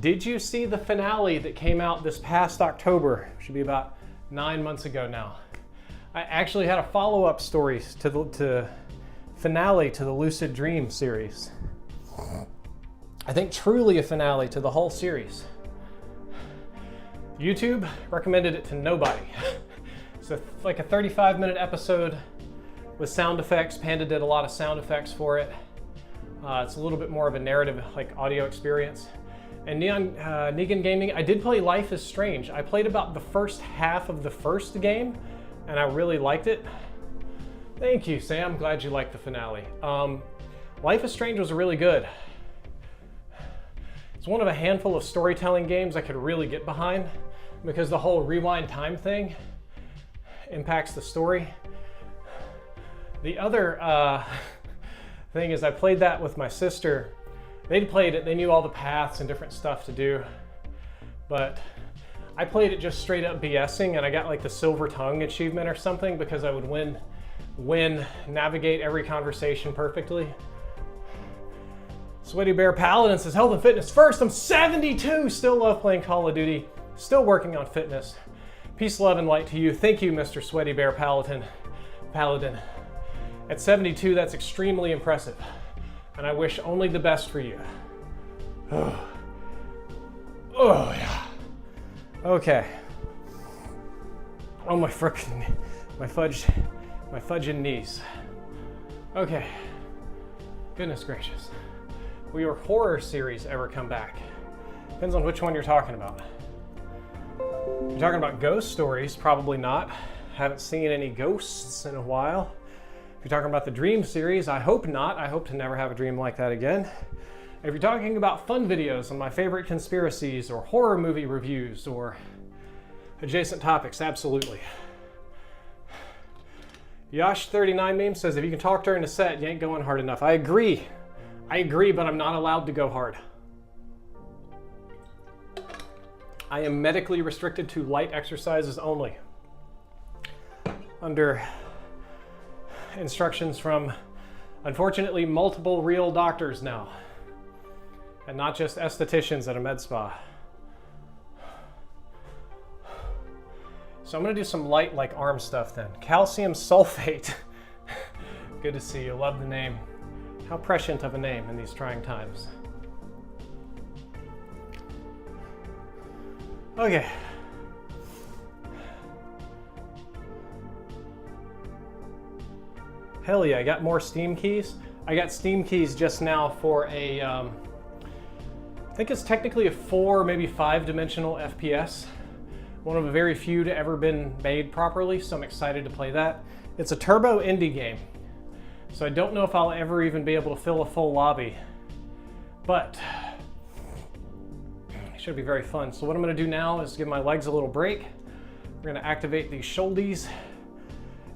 did you see the finale that came out this past October? Should be about 9 months ago now. I actually had a follow-up story to the finale to the Lucid Dream series. I think truly a finale to the whole series. YouTube recommended it to nobody. It's like a 35-minute episode with sound effects. Panda did a lot of sound effects for it. It's a little bit more of a narrative, like audio experience. And Negan Gaming, I did play Life is Strange. I played about the first half of the first game, and I really liked it. Thank you, Sam. Glad you liked the finale. Life is Strange was really good. It's one of a handful of storytelling games I could really get behind because the whole rewind time thing impacts the story. The other thing is I played that with my sister. They'd played it, they knew all the paths and different stuff to do, but I played it just straight up BSing, and I got like the Silver Tongue achievement or something because I would navigate every conversation perfectly. Sweaty Bear Paladin says, health and fitness first. I'm 72, still love playing Call of Duty, still working on fitness. Peace, love, and light to you. Thank you, Mr. Sweaty Bear Paladin. At 72, that's extremely impressive, and I wish only the best for you. Oh yeah. Okay. Oh, my fudge My fudging knees. Okay. Goodness gracious. Will your horror series ever come back? Depends on which one you're talking about. If you're talking about ghost stories, probably not. Haven't seen any ghosts in a while. If you're talking about the dream series, I hope not. I hope to never have a dream like that again. If you're talking about fun videos on my favorite conspiracies or horror movie reviews or adjacent topics, absolutely. Yash39 meme says, if you can talk during the set, you ain't going hard enough. I agree. I agree, but I'm not allowed to go hard. I am medically restricted to light exercises only. Under instructions from, unfortunately, multiple real doctors now. And not just estheticians at a med spa. So I'm gonna do some light like arm stuff then. Calcium sulfate. Good to see you, love the name. How prescient of a name in these trying times. Okay. Hell yeah, I got more Steam keys. I got Steam keys just now for a, I think it's technically a 4, maybe 5-dimensional FPS. One of the very few to ever been made properly, so I'm excited to play that. It's a turbo indie game, so I don't know if I'll ever even be able to fill a full lobby, but it should be very fun. So what I'm gonna do now is give my legs a little break. We're gonna activate these shouldies.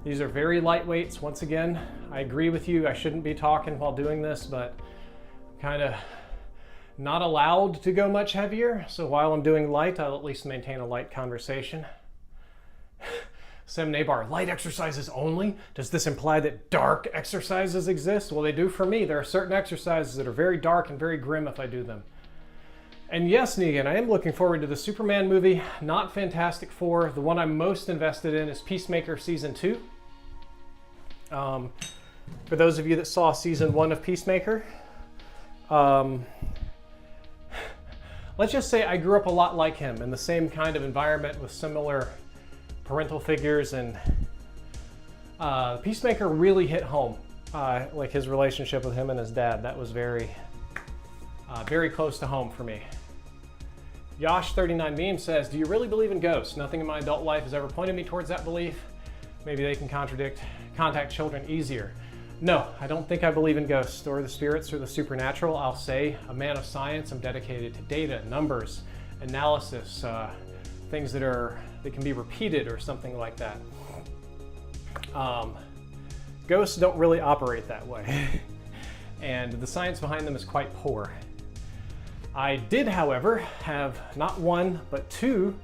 These are very lightweights. Once again, I agree with you. I shouldn't be talking while doing this, but kind of not allowed to go much heavier. So while I'm doing light, I'll at least maintain a light conversation. Sem Nabar, light exercises only? Does this imply that dark exercises exist? Well, they do for me. There are certain exercises that are very dark and very grim if I do them. And yes, Negan, I am looking forward to the Superman movie, not Fantastic Four. The one I'm most invested in is Peacemaker Season 2. For those of you that saw Season 1 of Peacemaker, let's just say I grew up a lot like him in the same kind of environment with similar parental figures, and Peacemaker really hit home. Like his relationship with him and his dad, that was very close to home for me. Yash39 meme says, do you really believe in ghosts? Nothing in my adult life has ever pointed me towards that belief. Maybe they can contact children easier. No, I don't think I believe in ghosts or the spirits or the supernatural. I'll say, a man of science, I'm dedicated to data, numbers, analysis, things that can be repeated or something like that. Ghosts don't really operate that way. And the science behind them is quite poor. I did, however, have not one, but 2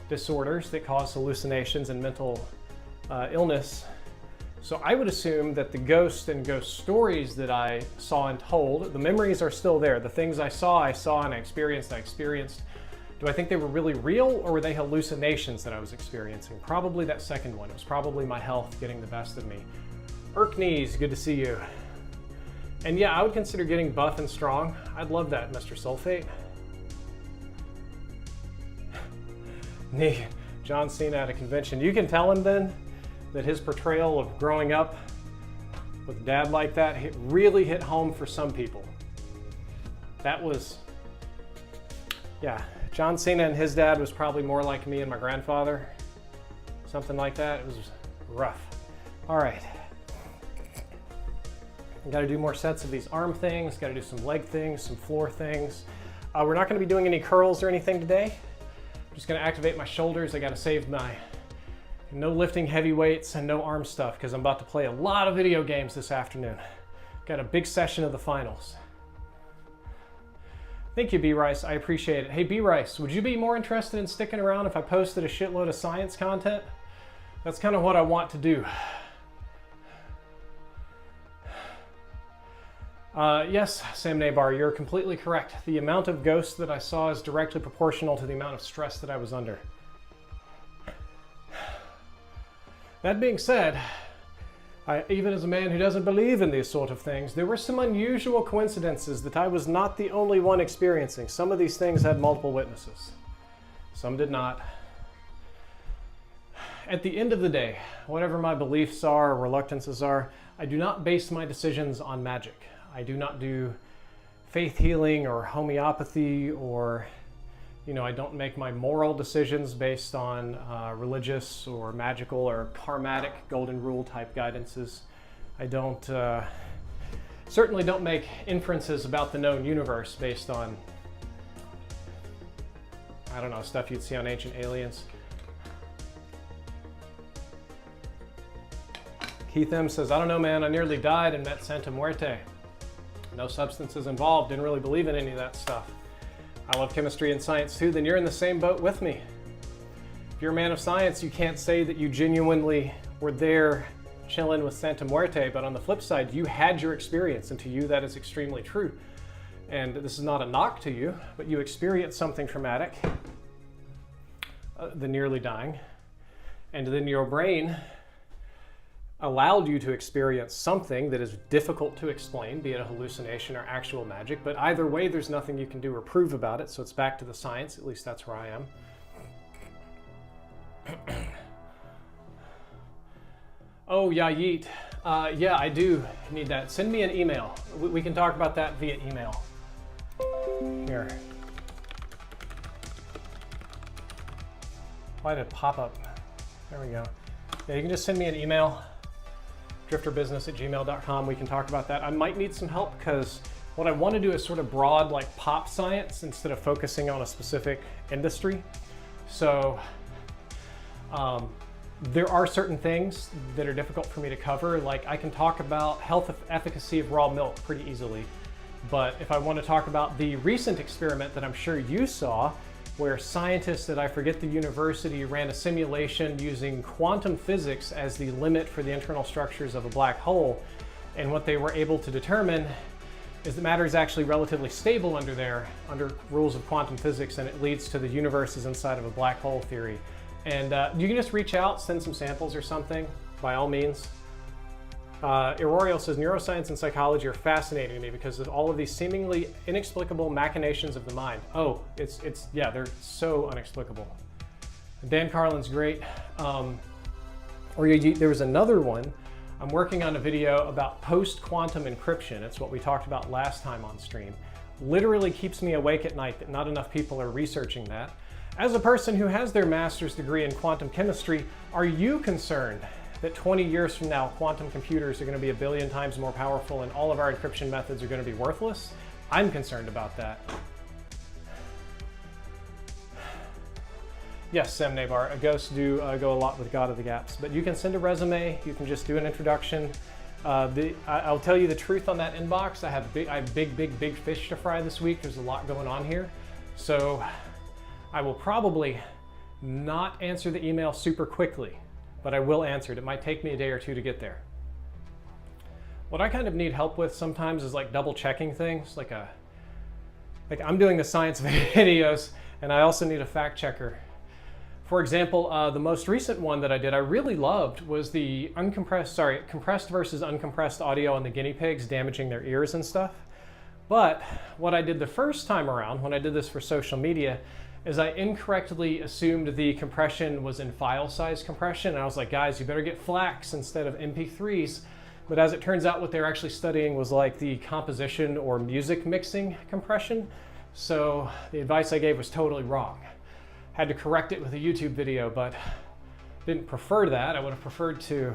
disorders that cause hallucinations and mental illness. So I would assume that the ghosts and ghost stories that I saw and told, the memories are still there. The things I saw and I experienced. Do I think they were really real, or were they hallucinations that I was experiencing? Probably that second one. It was probably my health getting the best of me. Knees, good to see you. And yeah, I would consider getting buff and strong. I'd love that, Mr. Sulfate. John Cena at a convention. You can tell him then that his portrayal of growing up with a dad like that really hit home for some people. That was, yeah, John Cena and his dad was probably more like me and my grandfather. Something like that. It was rough. All right. Got to do more sets of these arm things, got to do some leg things, some floor things. We're not going to be doing any curls or anything today. I'm just going to activate my shoulders. I got to save my no lifting heavy weights and no arm stuff because I'm about to play a lot of video games this afternoon. Got a big session of the finals. Thank you, B-Rice. I appreciate it. Hey, B-Rice, would you be more interested in sticking around if I posted a shitload of science content? That's kind of what I want to do. Yes, Sam Nabar, you're completely correct. The amount of ghosts that I saw is directly proportional to the amount of stress that I was under. That being said, even as a man who doesn't believe in these sort of things, there were some unusual coincidences that I was not the only one experiencing. Some of these things had multiple witnesses. Some did not. at the end of the day, whatever my beliefs are or reluctances are, I do not base my decisions on magic. I do not do faith healing or homeopathy, or I don't make my moral decisions based on religious or magical or karmatic golden rule type guidances. I don't certainly don't make inferences about the known universe based on, I don't know, stuff you'd see on Ancient Aliens. Keith M says, I don't know, man, I nearly died and met Santa Muerte. No substances involved, didn't really believe in any of that stuff. I love chemistry and science too, then you're in the same boat with me. If you're a man of science, you can't say that you genuinely were there chilling with Santa Muerte, but on the flip side, you had your experience, and to you that is extremely true. And this is not a knock to you, but you experienced something traumatic, the nearly dying, and then your brain allowed you to experience something that is difficult to explain, be it a hallucination or actual magic, but either way, there's nothing you can do or prove about it, so it's back to the science. At least that's where I am. Oh, yeah, yeet. Yeah, I do need that. Send me an email. We can talk about that via email. Here. Why did it pop up? There we go. Yeah, you can just send me an email. drifterbusiness@gmail.com. We can talk about that. I might need some help because what I want to do is sort of broad, like pop science, instead of focusing on a specific industry. So there are certain things that are difficult for me to cover. Like I can talk about health efficacy of raw milk pretty easily. But if I want to talk about the recent experiment that I'm sure you saw, where scientists at I forget the university ran a simulation using quantum physics as the limit for the internal structures of a black hole. And what they were able to determine is that matter is actually relatively stable under rules of quantum physics, and it leads to the universe is inside of a black hole theory. And you can just reach out, send some samples or something, by all means. Aurorial says, neuroscience and psychology are fascinating to me because of all of these seemingly inexplicable machinations of the mind. Oh, yeah, they're so inexplicable. Dan Carlin's great. There was another one. I'm working on a video about post-quantum encryption. It's what we talked about last time on stream. Literally keeps me awake at night that not enough people are researching that. As a person who has their master's degree in quantum chemistry, are you concerned that 20 years from now, quantum computers are going to be 1 billion times more powerful and all of our encryption methods are going to be worthless? I'm concerned about that. Yes, Sam Nabar, ghosts do go a lot with God of the Gaps, but you can send a resume, you can just do an introduction. I'll tell you the truth on that inbox. I have big fish to fry this week. There's a lot going on here. So I will probably not answer the email super quickly, but I will answer it. It might take me a day or two to get there. What I kind of need help with sometimes is like double checking things, like I'm doing the science videos and I also need a fact checker. For example, the most recent one that I did, I really loved was the compressed versus uncompressed audio on the guinea pigs damaging their ears and stuff. But what I did the first time around, when I did this for social media, is I incorrectly assumed the compression was in file size compression. And I was like, guys, you better get FLACs instead of MP3s. But as it turns out, what they're actually studying was like the composition or music mixing compression. So the advice I gave was totally wrong. Had to correct it with a YouTube video, but didn't prefer that. I would have preferred to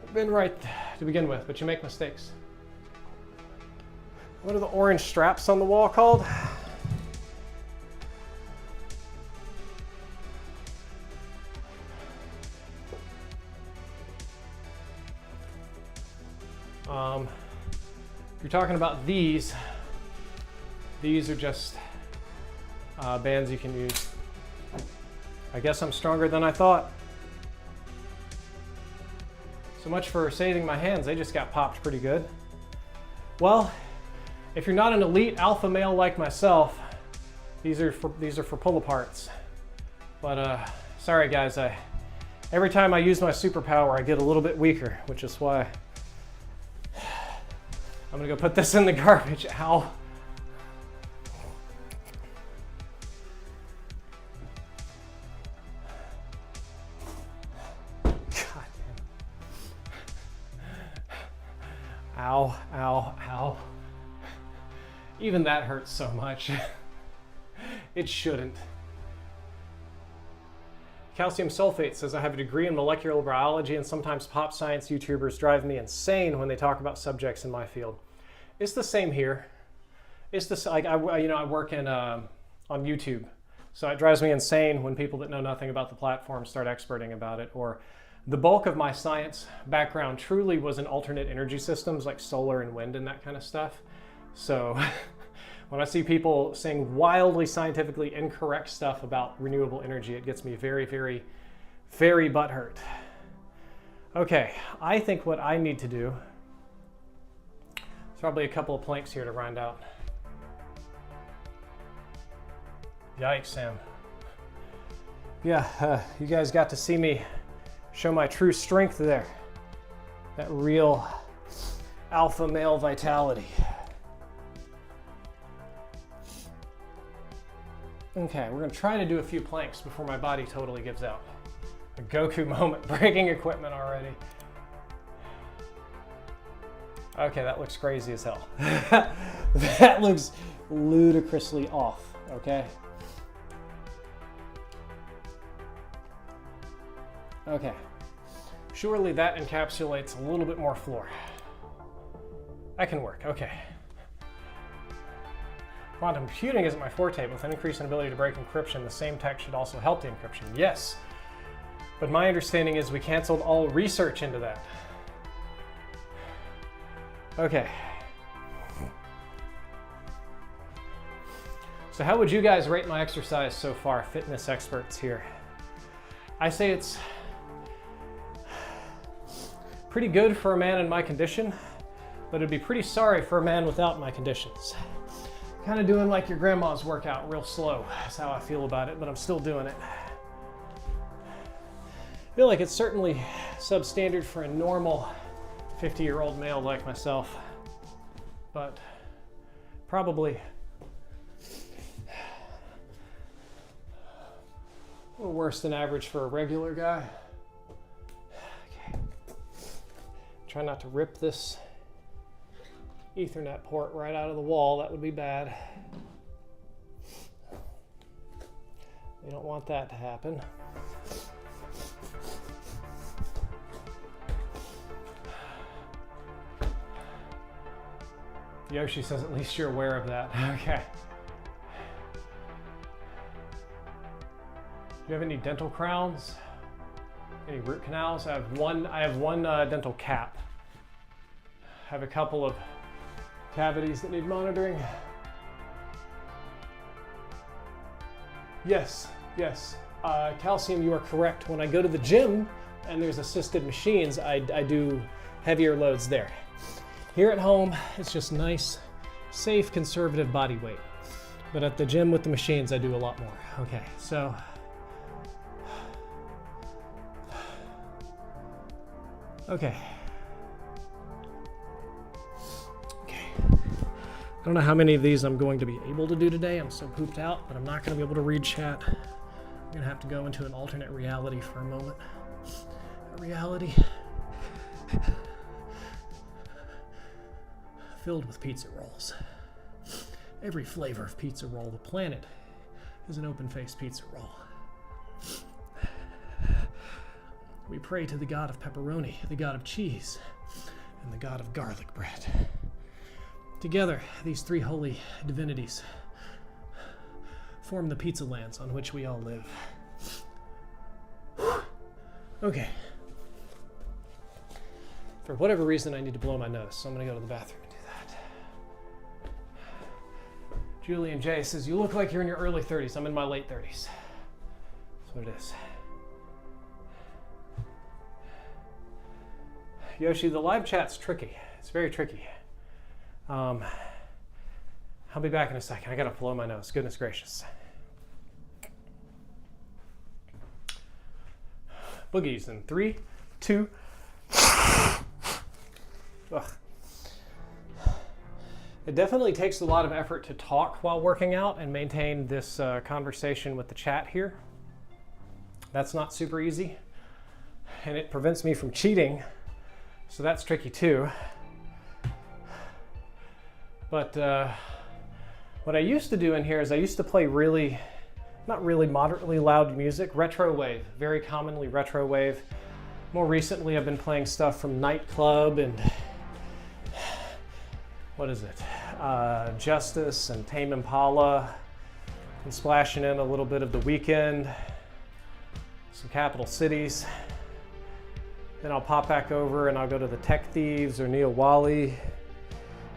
have been right to begin with, but you make mistakes. What are the orange straps on the wall called? If you're talking about these are just bands you can use. I guess I'm stronger than I thought. So much for saving my hands. They just got popped pretty good. Well, if you're not an elite alpha male like myself, these are for pull aparts. But sorry guys, every time I use my superpower, I get a little bit weaker, which is why I'm gonna go put this in the garbage. Ow. Ow, ow. Even that hurts so much. It shouldn't. Calcium sulfate says, I have a degree in molecular biology and sometimes pop science YouTubers drive me insane when they talk about subjects in my field. It's the same here. It's the like I work in on YouTube, so it drives me insane when people that know nothing about the platform start experting about it. Or the bulk of my science background truly was in alternate energy systems like solar and wind and that kind of stuff. So when I see people saying wildly scientifically incorrect stuff about renewable energy, it gets me very, very, very butthurt. Okay, I think what I need to do is probably a couple of planks here to round out. Yikes, Sam. Yeah, you guys got to see me show my true strength there. That real alpha male vitality. Okay, we're gonna try to do a few planks before my body totally gives out. A Goku moment, breaking equipment already. Okay, that looks crazy as hell. That looks ludicrously off, okay? Okay, surely that encapsulates a little bit more floor. That can work, okay. Quantum computing isn't my forte, but with an increase in ability to break encryption, the same tech should also help the encryption. Yes, but my understanding is we canceled all research into that. Okay. So how would you guys rate my exercise so far, fitness experts here? I say it's pretty good for a man in my condition, but it'd be pretty sorry for a man without my conditions. Kind of doing like your grandma's workout, real slow. That's how I feel about it, but I'm still doing it. I feel like it's certainly substandard for a normal 50-year-old male like myself, but probably a little worse than average for a regular guy. Okay. Try not to rip this Ethernet port right out of the wall. That would be bad. We don't want that to happen. Yoshi says at least you're aware of that. Okay. Do you have any dental crowns? Any root canals? I have one dental cap. I have a couple of cavities that need monitoring. Yes. Calcium, you are correct. When I go to the gym and there's assisted machines, I do heavier loads there. Here at home, it's just nice, safe, conservative body weight. But at the gym with the machines, I do a lot more. Okay, so. Okay. I don't know how many of these I'm going to be able to do today. I'm so pooped out, but I'm not going to be able to read chat. I'm going to have to go into an alternate reality for a moment. A reality filled with pizza rolls. Every flavor of pizza roll, the planet is an open-faced pizza roll. We pray to the god of pepperoni, the god of cheese, and the god of garlic bread. Together, these three holy divinities form the pizza lands on which we all live. Okay. For whatever reason, I need to blow my nose, so I'm going to go to the bathroom and do that. Julian J says, you look like you're in your early 30s. I'm in my late 30s. That's what it is. Yoshi, the live chat's tricky. It's very tricky. I'll be back in a second. I gotta blow my nose. Goodness gracious. Boogies in 3, 2. Ugh. It definitely takes a lot of effort to talk while working out and maintain this conversation with the chat here. That's not super easy. And it prevents me from cheating. So that's tricky too. But what I used to do in here is I used to play really, not really moderately loud music, retro wave, very commonly retro wave. More recently I've been playing stuff from Nightclub and what is it? Justice and Tame Impala, and splashing in a little bit of The Weeknd, some Capital Cities. Then I'll pop back over and I'll go to the Tech Thieves or Neil Wally,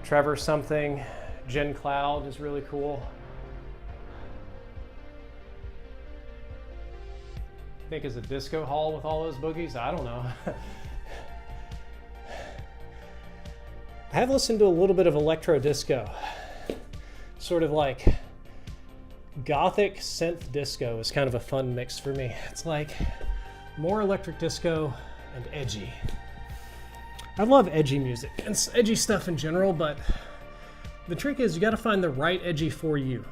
Trevor something. Jen Cloud is really cool. Think is a disco hall with all those boogies? I don't know. I have listened to a little bit of electro disco, sort of like gothic synth disco is kind of a fun mix for me. It's like more electric disco and edgy. I love edgy music and edgy stuff in general, but the trick is you got to find the right edgy for you.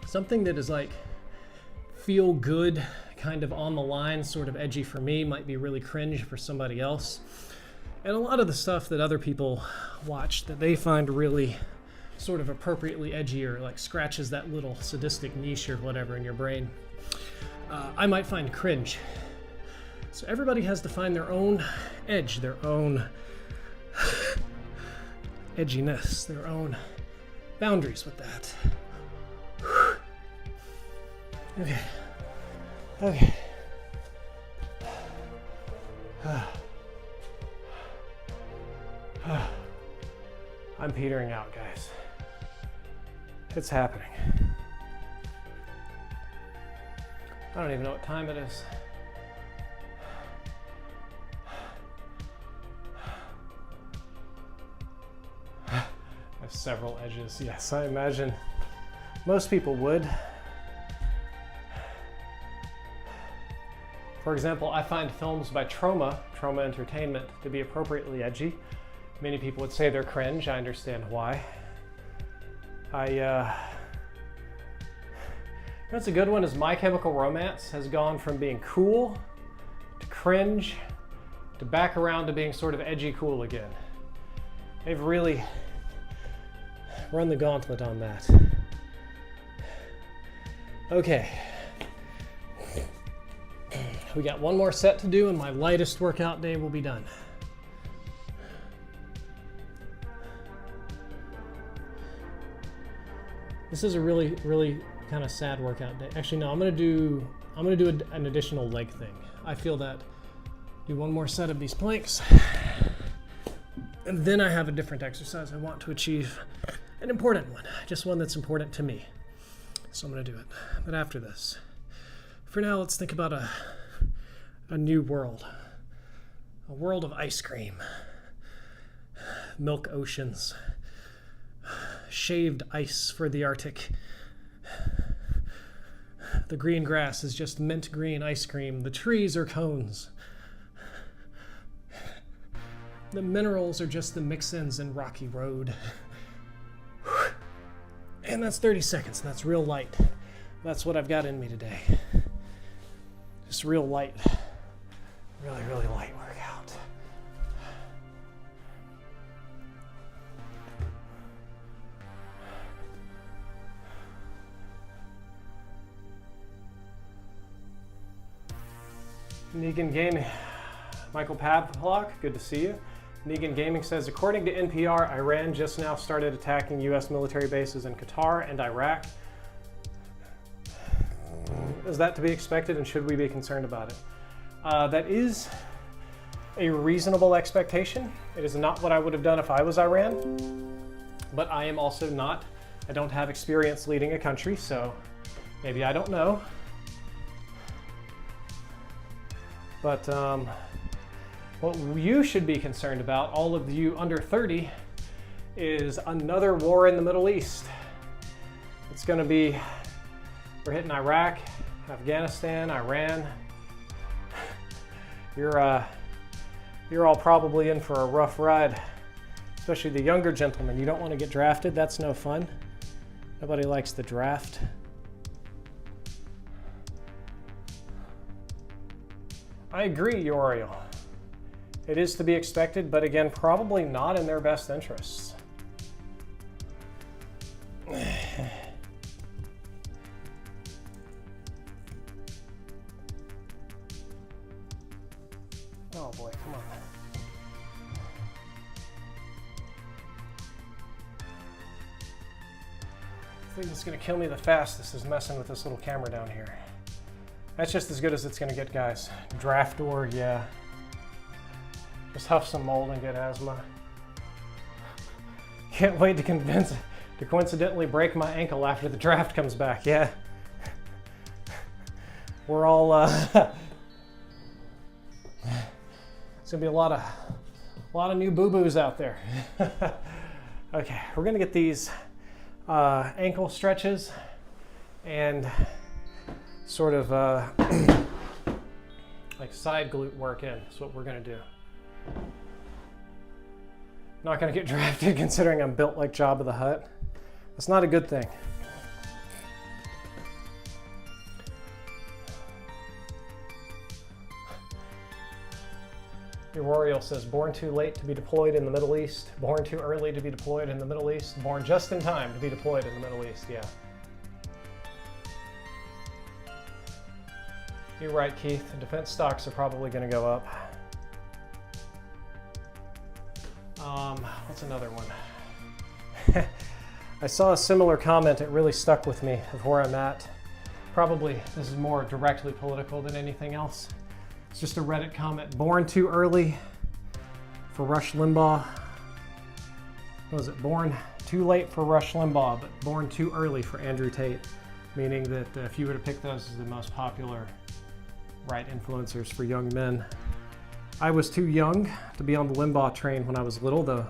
Something that is like feel good, kind of on the line, sort of edgy for me might be really cringe for somebody else. And a lot of the stuff that other people watch that they find really sort of appropriately edgy or like scratches that little sadistic niche or whatever in your brain, I might find cringe. So everybody has to find their own edge, their own edginess, their own boundaries with that. Okay. Okay. I'm petering out, guys. It's happening. I don't even know what time it is. I have several edges. Yes, I imagine most people would. For example, I find films by Trauma Entertainment, to be appropriately edgy. Many people would say they're cringe. I understand why. That's a good one, is My Chemical Romance has gone from being cool to cringe to back around to being sort of edgy cool again. They've really run the gauntlet on that. Okay. We got one more set to do and my lightest workout day will be done. This is a really, really kind of sad workout day. Actually, no, I'm gonna do an additional leg thing. I feel that do one more set of these planks, and then I have a different exercise I want to achieve, an important one, just one that's important to me. So I'm gonna do it. But after this, for now, let's think about a new world, a world of ice cream, milk oceans, shaved ice for the Arctic. The green grass is just mint green ice cream. The trees are cones. The minerals are just the mix-ins in Rocky Road. And that's 30 seconds, and that's real light. That's what I've got in me today. Just real light. Really, really light workout. Negan Gaming, Michael Pavlock, good to see you. Negan Gaming says, according to NPR, Iran just now started attacking U.S. military bases in Qatar and Iraq. Is that to be expected, and should we be concerned about it? That is a reasonable expectation. It is not what I would have done if I was Iran, but I am also not. I don't have experience leading a country, so maybe I don't know. But what you should be concerned about, all of you under 30, is another war in the Middle East. It's going to be, we're hitting Iraq, Afghanistan, Iran. You're all probably in for a rough ride, especially the younger gentlemen. You don't want to get drafted. That's no fun. Nobody likes the draft. I agree, Uriel. It is to be expected, but again, probably not in their best interests. The thing that's gonna kill me the fastest is messing with this little camera down here. That's just as good as it's gonna get, guys. Draft door, yeah. Just huff some mold and get asthma. Can't wait to coincidentally break my ankle after the draft comes back, yeah. We're all, it's gonna be a lot of new boo-boos out there. Okay, we're gonna get these ankle stretches and sort of like side glute work in. That's what we're gonna do. Not gonna get drafted considering I'm built like Jabba the Hutt. That's not a good thing. Aurorial says, born too late to be deployed in the Middle East, born too early to be deployed in the Middle East, born just in time to be deployed in the Middle East, yeah. You're right, Keith. Defense stocks are probably going to go up. What's another one? I saw a similar comment. It really stuck with me of where I'm at. Probably this is more directly political than anything else. It's just a Reddit comment. Born too early for Rush Limbaugh. What was it? Born too late for Rush Limbaugh, but born too early for Andrew Tate. Meaning that if you were to pick those as the most popular right influencers for young men. I was too young to be on the Limbaugh train when I was little, though.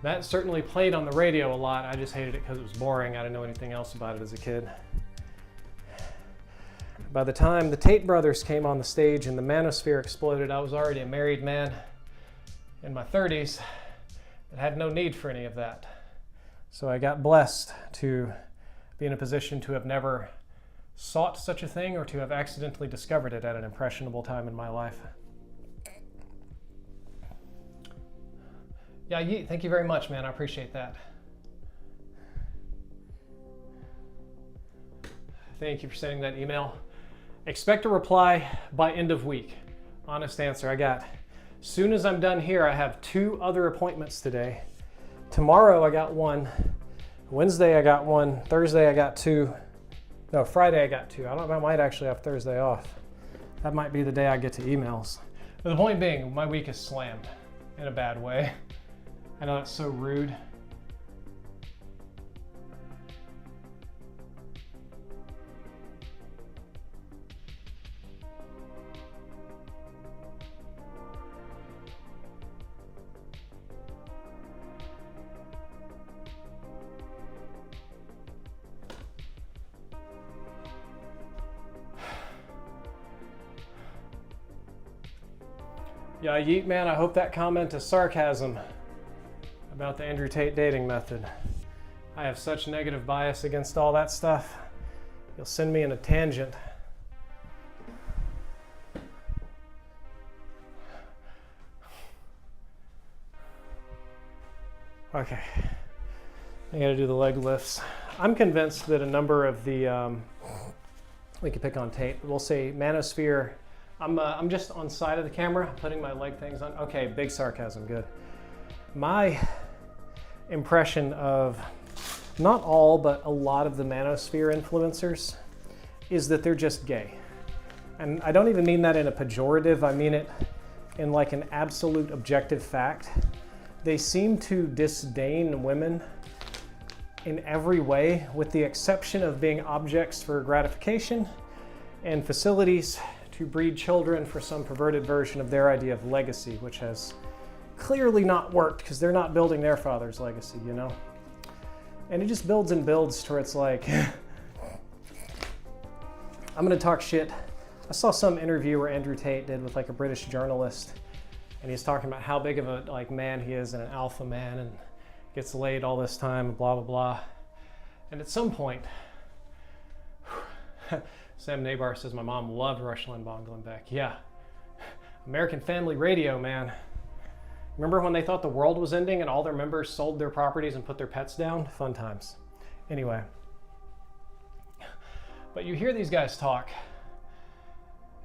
That certainly played on the radio a lot. I just hated it because it was boring. I didn't know anything else about it as a kid. By the time the Tate brothers came on the stage and the manosphere exploded, I was already a married man in my 30s that had no need for any of that. So I got blessed to be in a position to have never sought such a thing or to have accidentally discovered it at an impressionable time in my life. Yeah, thank you very much, man. I appreciate that. Thank you for sending that email. Expect a reply by end of week. Honest answer, I got. Soon as I'm done here, I have 2 other appointments today. Tomorrow I got 1. Wednesday I got 1. Thursday I got 2. No, Friday I got 2. I might actually have Thursday off. That might be the day I get to emails. But the point being, my week is slammed in a bad way. I know that's so rude. Yeah, Yeet man, I hope that comment is sarcasm about the Andrew Tate dating method. I have such negative bias against all that stuff. You'll send me in a tangent. Okay, I gotta do the leg lifts. I'm convinced that a number of the, we could pick on Tate, we'll say manosphere. I'm just on side of the camera, putting my leg things on. Okay, big sarcasm, good. My impression of not all, but a lot of the manosphere influencers is that they're just gay. And I don't even mean that in a pejorative, I mean it in like an absolute objective fact. They seem to disdain women in every way, with the exception of being objects for gratification and facilities to breed children for some perverted version of their idea of legacy, which has clearly not worked because they're not building their father's legacy, you know? And it just builds and builds to where it's like, I'm gonna talk shit. I saw some interview where Andrew Tate did with like a British journalist, and he's talking about how big of a like man he is and an alpha man and gets laid all this time and blah, blah, blah. And at some point, Sam Nabar says, my mom loved Rush Limbaugh and Glenn Beck. Yeah, American Family Radio, man. Remember when they thought the world was ending and all their members sold their properties and put their pets down? Fun times. Anyway. But you hear these guys talk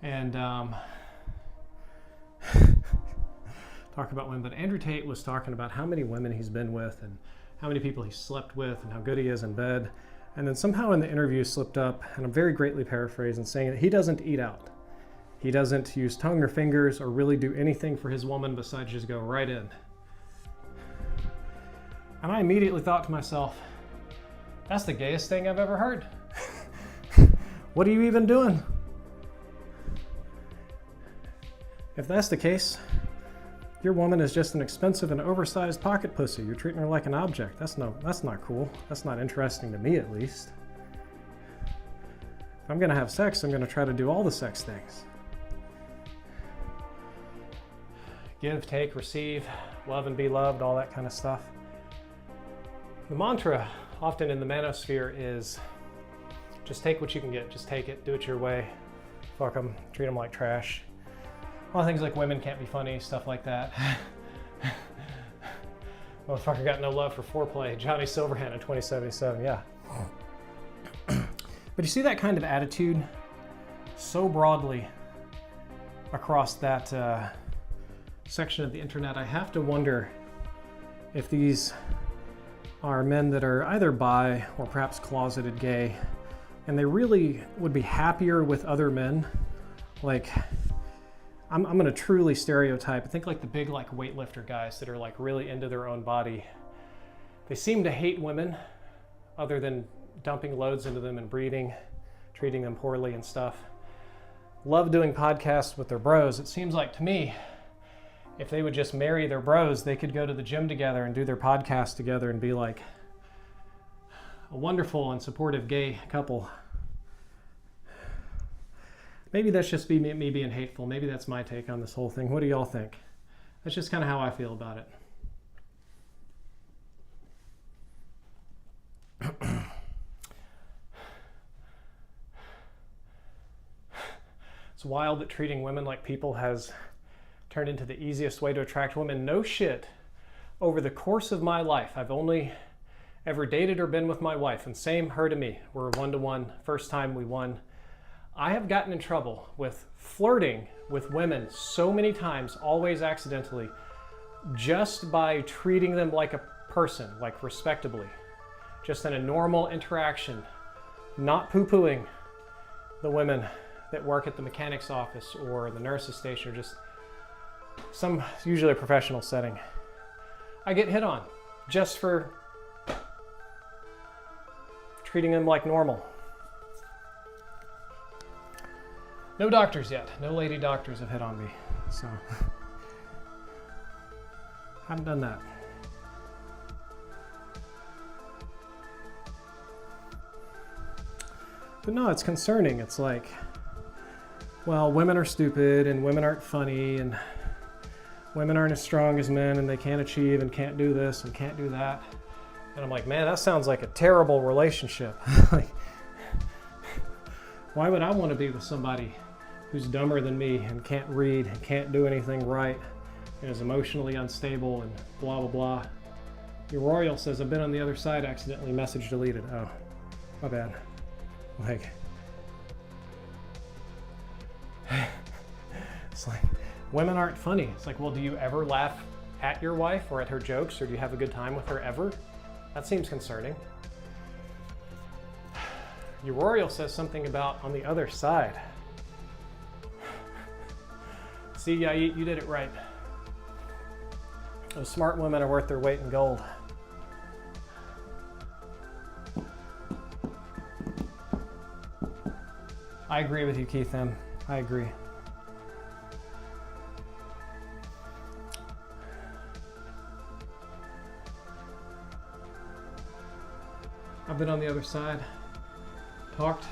and talk about women, but Andrew Tate was talking about how many women he's been with and how many people he slept with and how good he is in bed. And then somehow in the interview slipped up, and I'm very greatly paraphrasing, saying that he doesn't eat out. He doesn't use tongue or fingers or really do anything for his woman besides just go right in. And I immediately thought to myself, that's the gayest thing I've ever heard. What are you even doing? If that's the case, your woman is just an expensive and oversized pocket pussy. You're treating her like an object. That's not cool. That's not interesting to me, at least. If I'm gonna have sex, I'm gonna try to do all the sex things. Give, take, receive, love and be loved, all that kind of stuff. The mantra often in the manosphere is just take what you can get. Just take it, do it your way. Fuck them, treat them like trash. All things like women can't be funny, stuff like that. Motherfucker got no love for foreplay. Johnny Silverhand in 2077, yeah. But you see that kind of attitude so broadly across that section of the internet. I have to wonder if these are men that are either bi or perhaps closeted gay, and they really would be happier with other men. Like, I'm gonna truly stereotype. I think like the big like weightlifter guys that are like really into their own body. They seem to hate women other than dumping loads into them and breeding, treating them poorly and stuff. Love doing podcasts with their bros. It seems like to me, if they would just marry their bros, they could go to the gym together and do their podcast together and be like a wonderful and supportive gay couple. Maybe that's just me being hateful. Maybe that's my take on this whole thing. What do y'all think? That's just kind of how I feel about it. It's wild that treating women like people has turned into the easiest way to attract women. No shit. Over the course of my life, I've only ever dated or been with my wife, and same her to me. We're 1-to-1. First time we won. I have gotten in trouble with flirting with women so many times, always accidentally, just by treating them like a person, like respectably, just in a normal interaction, not poo-pooing the women that work at the mechanic's office or the nurse's station, or just some, usually a professional setting. I get hit on just for treating them like normal. No doctors yet. No lady doctors have hit on me, so haven't done that. But no, it's concerning. It's like, well, women are stupid and women aren't funny and women aren't as strong as men and they can't achieve and can't do this and can't do that. And I'm like, man, that sounds like a terrible relationship. Like, why would I want to be with somebody who's dumber than me and can't read and can't do anything right and is emotionally unstable and blah, blah, blah. Your Royal says, I've been on the other side, accidentally, message deleted. Oh, my bad. Like, it's like, women aren't funny. It's like, well, do you ever laugh at your wife or at her jokes, or do you have a good time with her ever? That seems concerning. Your Royal says something about on the other side. See, yeah, you did it right. Those smart women are worth their weight in gold. I agree with you, Keith M. I agree. I've been on the other side. Talked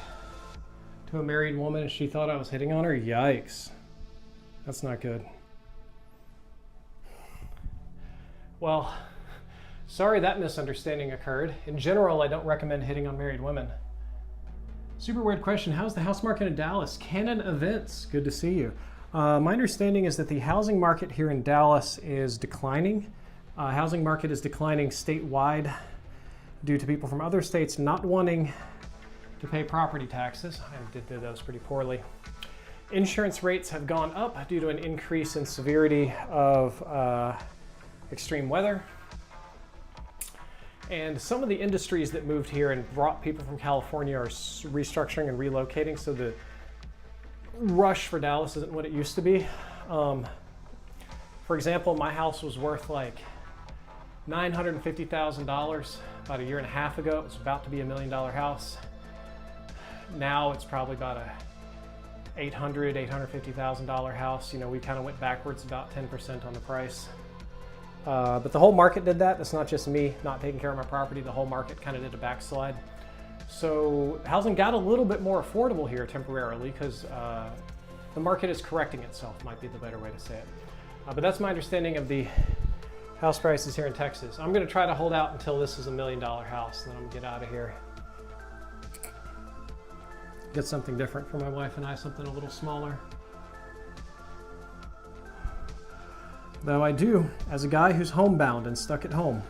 to a married woman and she thought I was hitting on her. Yikes. That's not good. Well, sorry that misunderstanding occurred. In general, I don't recommend hitting on married women. Super weird question. How's the house market in Dallas? Canon Events, good to see you. My understanding is that the housing market here in Dallas is declining. Housing market is declining statewide due to people from other states not wanting to pay property taxes. I did those pretty poorly. Insurance rates have gone up due to an increase in severity of extreme weather. And some of the industries that moved here and brought people from California are restructuring and relocating, so the rush for Dallas isn't what it used to be. For example, my house was worth like $950,000 about a year and a half ago. It was about to be $1 million house. Now it's probably about a $850,000 house. You know, we kind of went backwards about 10% on the price. But the whole market did that. It's not just me not taking care of my property. The whole market kind of did a backslide. So housing got a little bit more affordable here temporarily because the market is correcting itself, might be the better way to say it. But that's my understanding of the house prices here in Texas. I'm going to try to hold out until this is $1 million house, and then I'm going to get out of here. Get something different for my wife and I, something a little smaller. Though I do, as a guy who's homebound and stuck at home,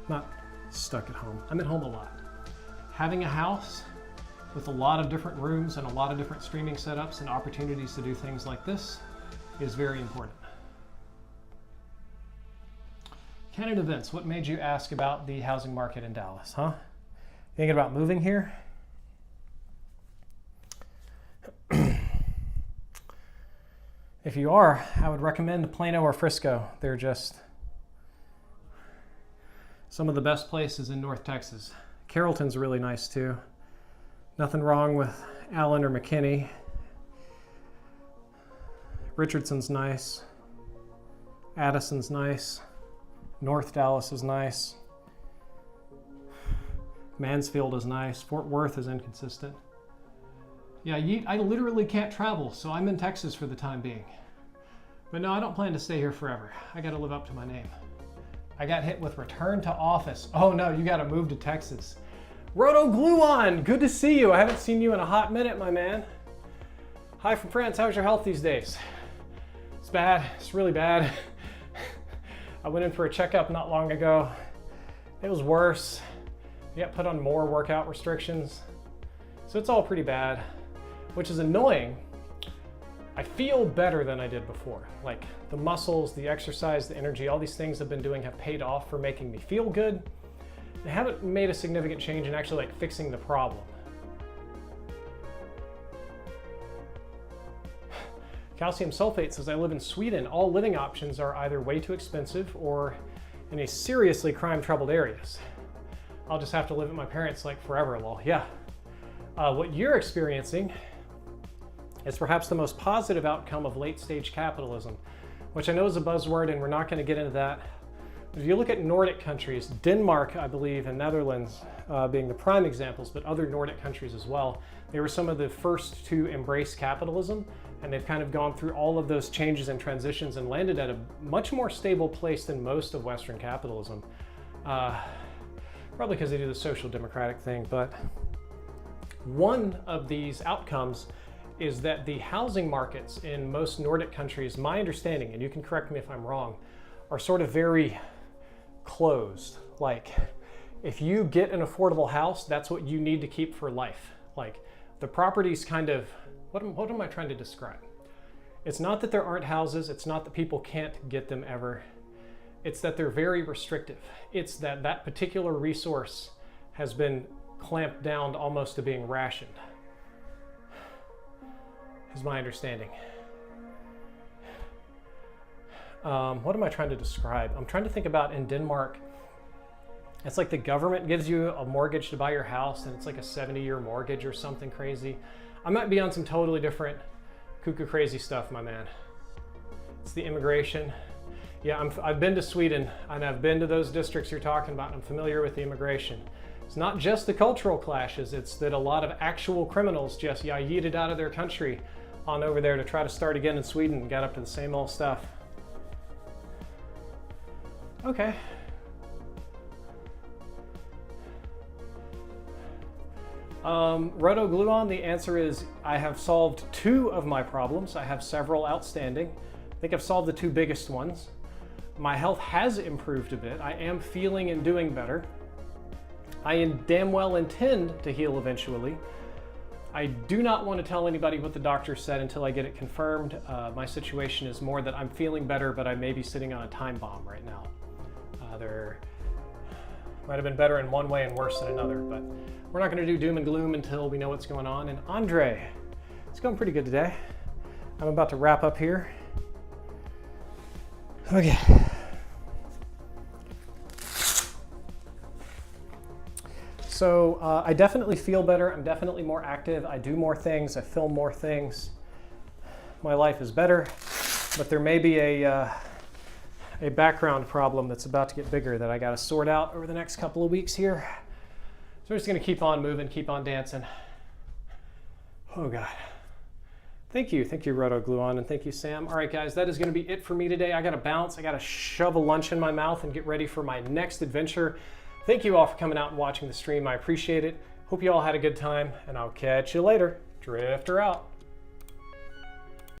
not stuck at home, I'm at home a lot. Having a house with a lot of different rooms and a lot of different streaming setups and opportunities to do things like this is very important. Canada Vince, what made you ask about the housing market in Dallas, huh? Thinking about moving here? If you are, I would recommend Plano or Frisco. They're just some of the best places in North Texas. Carrollton's really nice too. Nothing wrong with Allen or McKinney. Richardson's nice. Addison's nice. North Dallas is nice. Mansfield is nice. Fort Worth is inconsistent. Yeah, I literally can't travel, so I'm in Texas for the time being. But no, I don't plan to stay here forever. I gotta live up to my name. I got hit with return to office. Oh no, you gotta move to Texas. Roto Gluon, good to see you. I haven't seen you in a hot minute, my man. Hi from France, how's your health these days? It's bad, it's really bad. I went in for a checkup not long ago. It was worse. I got put on more workout restrictions. So it's all pretty bad, which is annoying. I feel better than I did before. Like the muscles, the exercise, the energy, all these things I've been doing have paid off for making me feel good. They haven't made a significant change in actually like fixing the problem. Calcium sulfate says, I live in Sweden. All living options are either way too expensive or in a seriously crime-troubled areas. I'll just have to live at my parents' like forever, lol. Yeah. What you're experiencing is perhaps the most positive outcome of late-stage capitalism, which I know is a buzzword and we're not going to get into that. If you look at Nordic countries, Denmark, I believe, and Netherlands being the prime examples, but other Nordic countries as well, they were some of the first to embrace capitalism, and they've kind of gone through all of those changes and transitions and landed at a much more stable place than most of Western capitalism. Probably because they do the social democratic thing, but one of these outcomes is that the housing markets in most Nordic countries, my understanding, and you can correct me if I'm wrong, are sort of very closed. Like, if you get an affordable house, that's what you need to keep for life. Like, the property's kind of, what am I trying to describe? It's not that there aren't houses, it's not that people can't get them ever. It's that they're very restrictive. It's that that particular resource has been clamped down almost to being rationed, is my understanding. What am I trying to describe? I'm trying to think about in Denmark, it's like the government gives you a mortgage to buy your house and it's like a 70-year mortgage or something crazy. I might be on some totally different cuckoo crazy stuff, my man. It's the immigration. Yeah, I've been to Sweden and I've been to those districts you're talking about and I'm familiar with the immigration. It's not just the cultural clashes, it's that a lot of actual criminals just yeeted out of their country on over there to try to start again in Sweden and got up to the same old stuff. Okay. Roto Gluon, the answer is I have solved 2 of my problems. I have several outstanding. I think I've solved the 2 biggest ones. My health has improved a bit. I am feeling and doing better. I damn well intend to heal eventually. I do not want to tell anybody what the doctor said until I get it confirmed. My situation is more that I'm feeling better, but I may be sitting on a time bomb right now. Might have been better in one way and worse in another, but we're not gonna do doom and gloom until we know what's going on. And Andre, it's going pretty good today. I'm about to wrap up here. Okay. So I definitely feel better. I'm definitely more active. I do more things. I film more things. My life is better, but there may be a background problem that's about to get bigger that I got to sort out over the next couple of weeks here. So we're just going to keep on moving, keep on dancing. Oh God. Thank you, Roto Gluon, and thank you, Sam. All right, guys, that is going to be it for me today. I got to bounce. I got to shove a lunch in my mouth and get ready for my next adventure. Thank you all for coming out and watching the stream. I appreciate it. Hope you all had a good time, and I'll catch you later. Drifter out.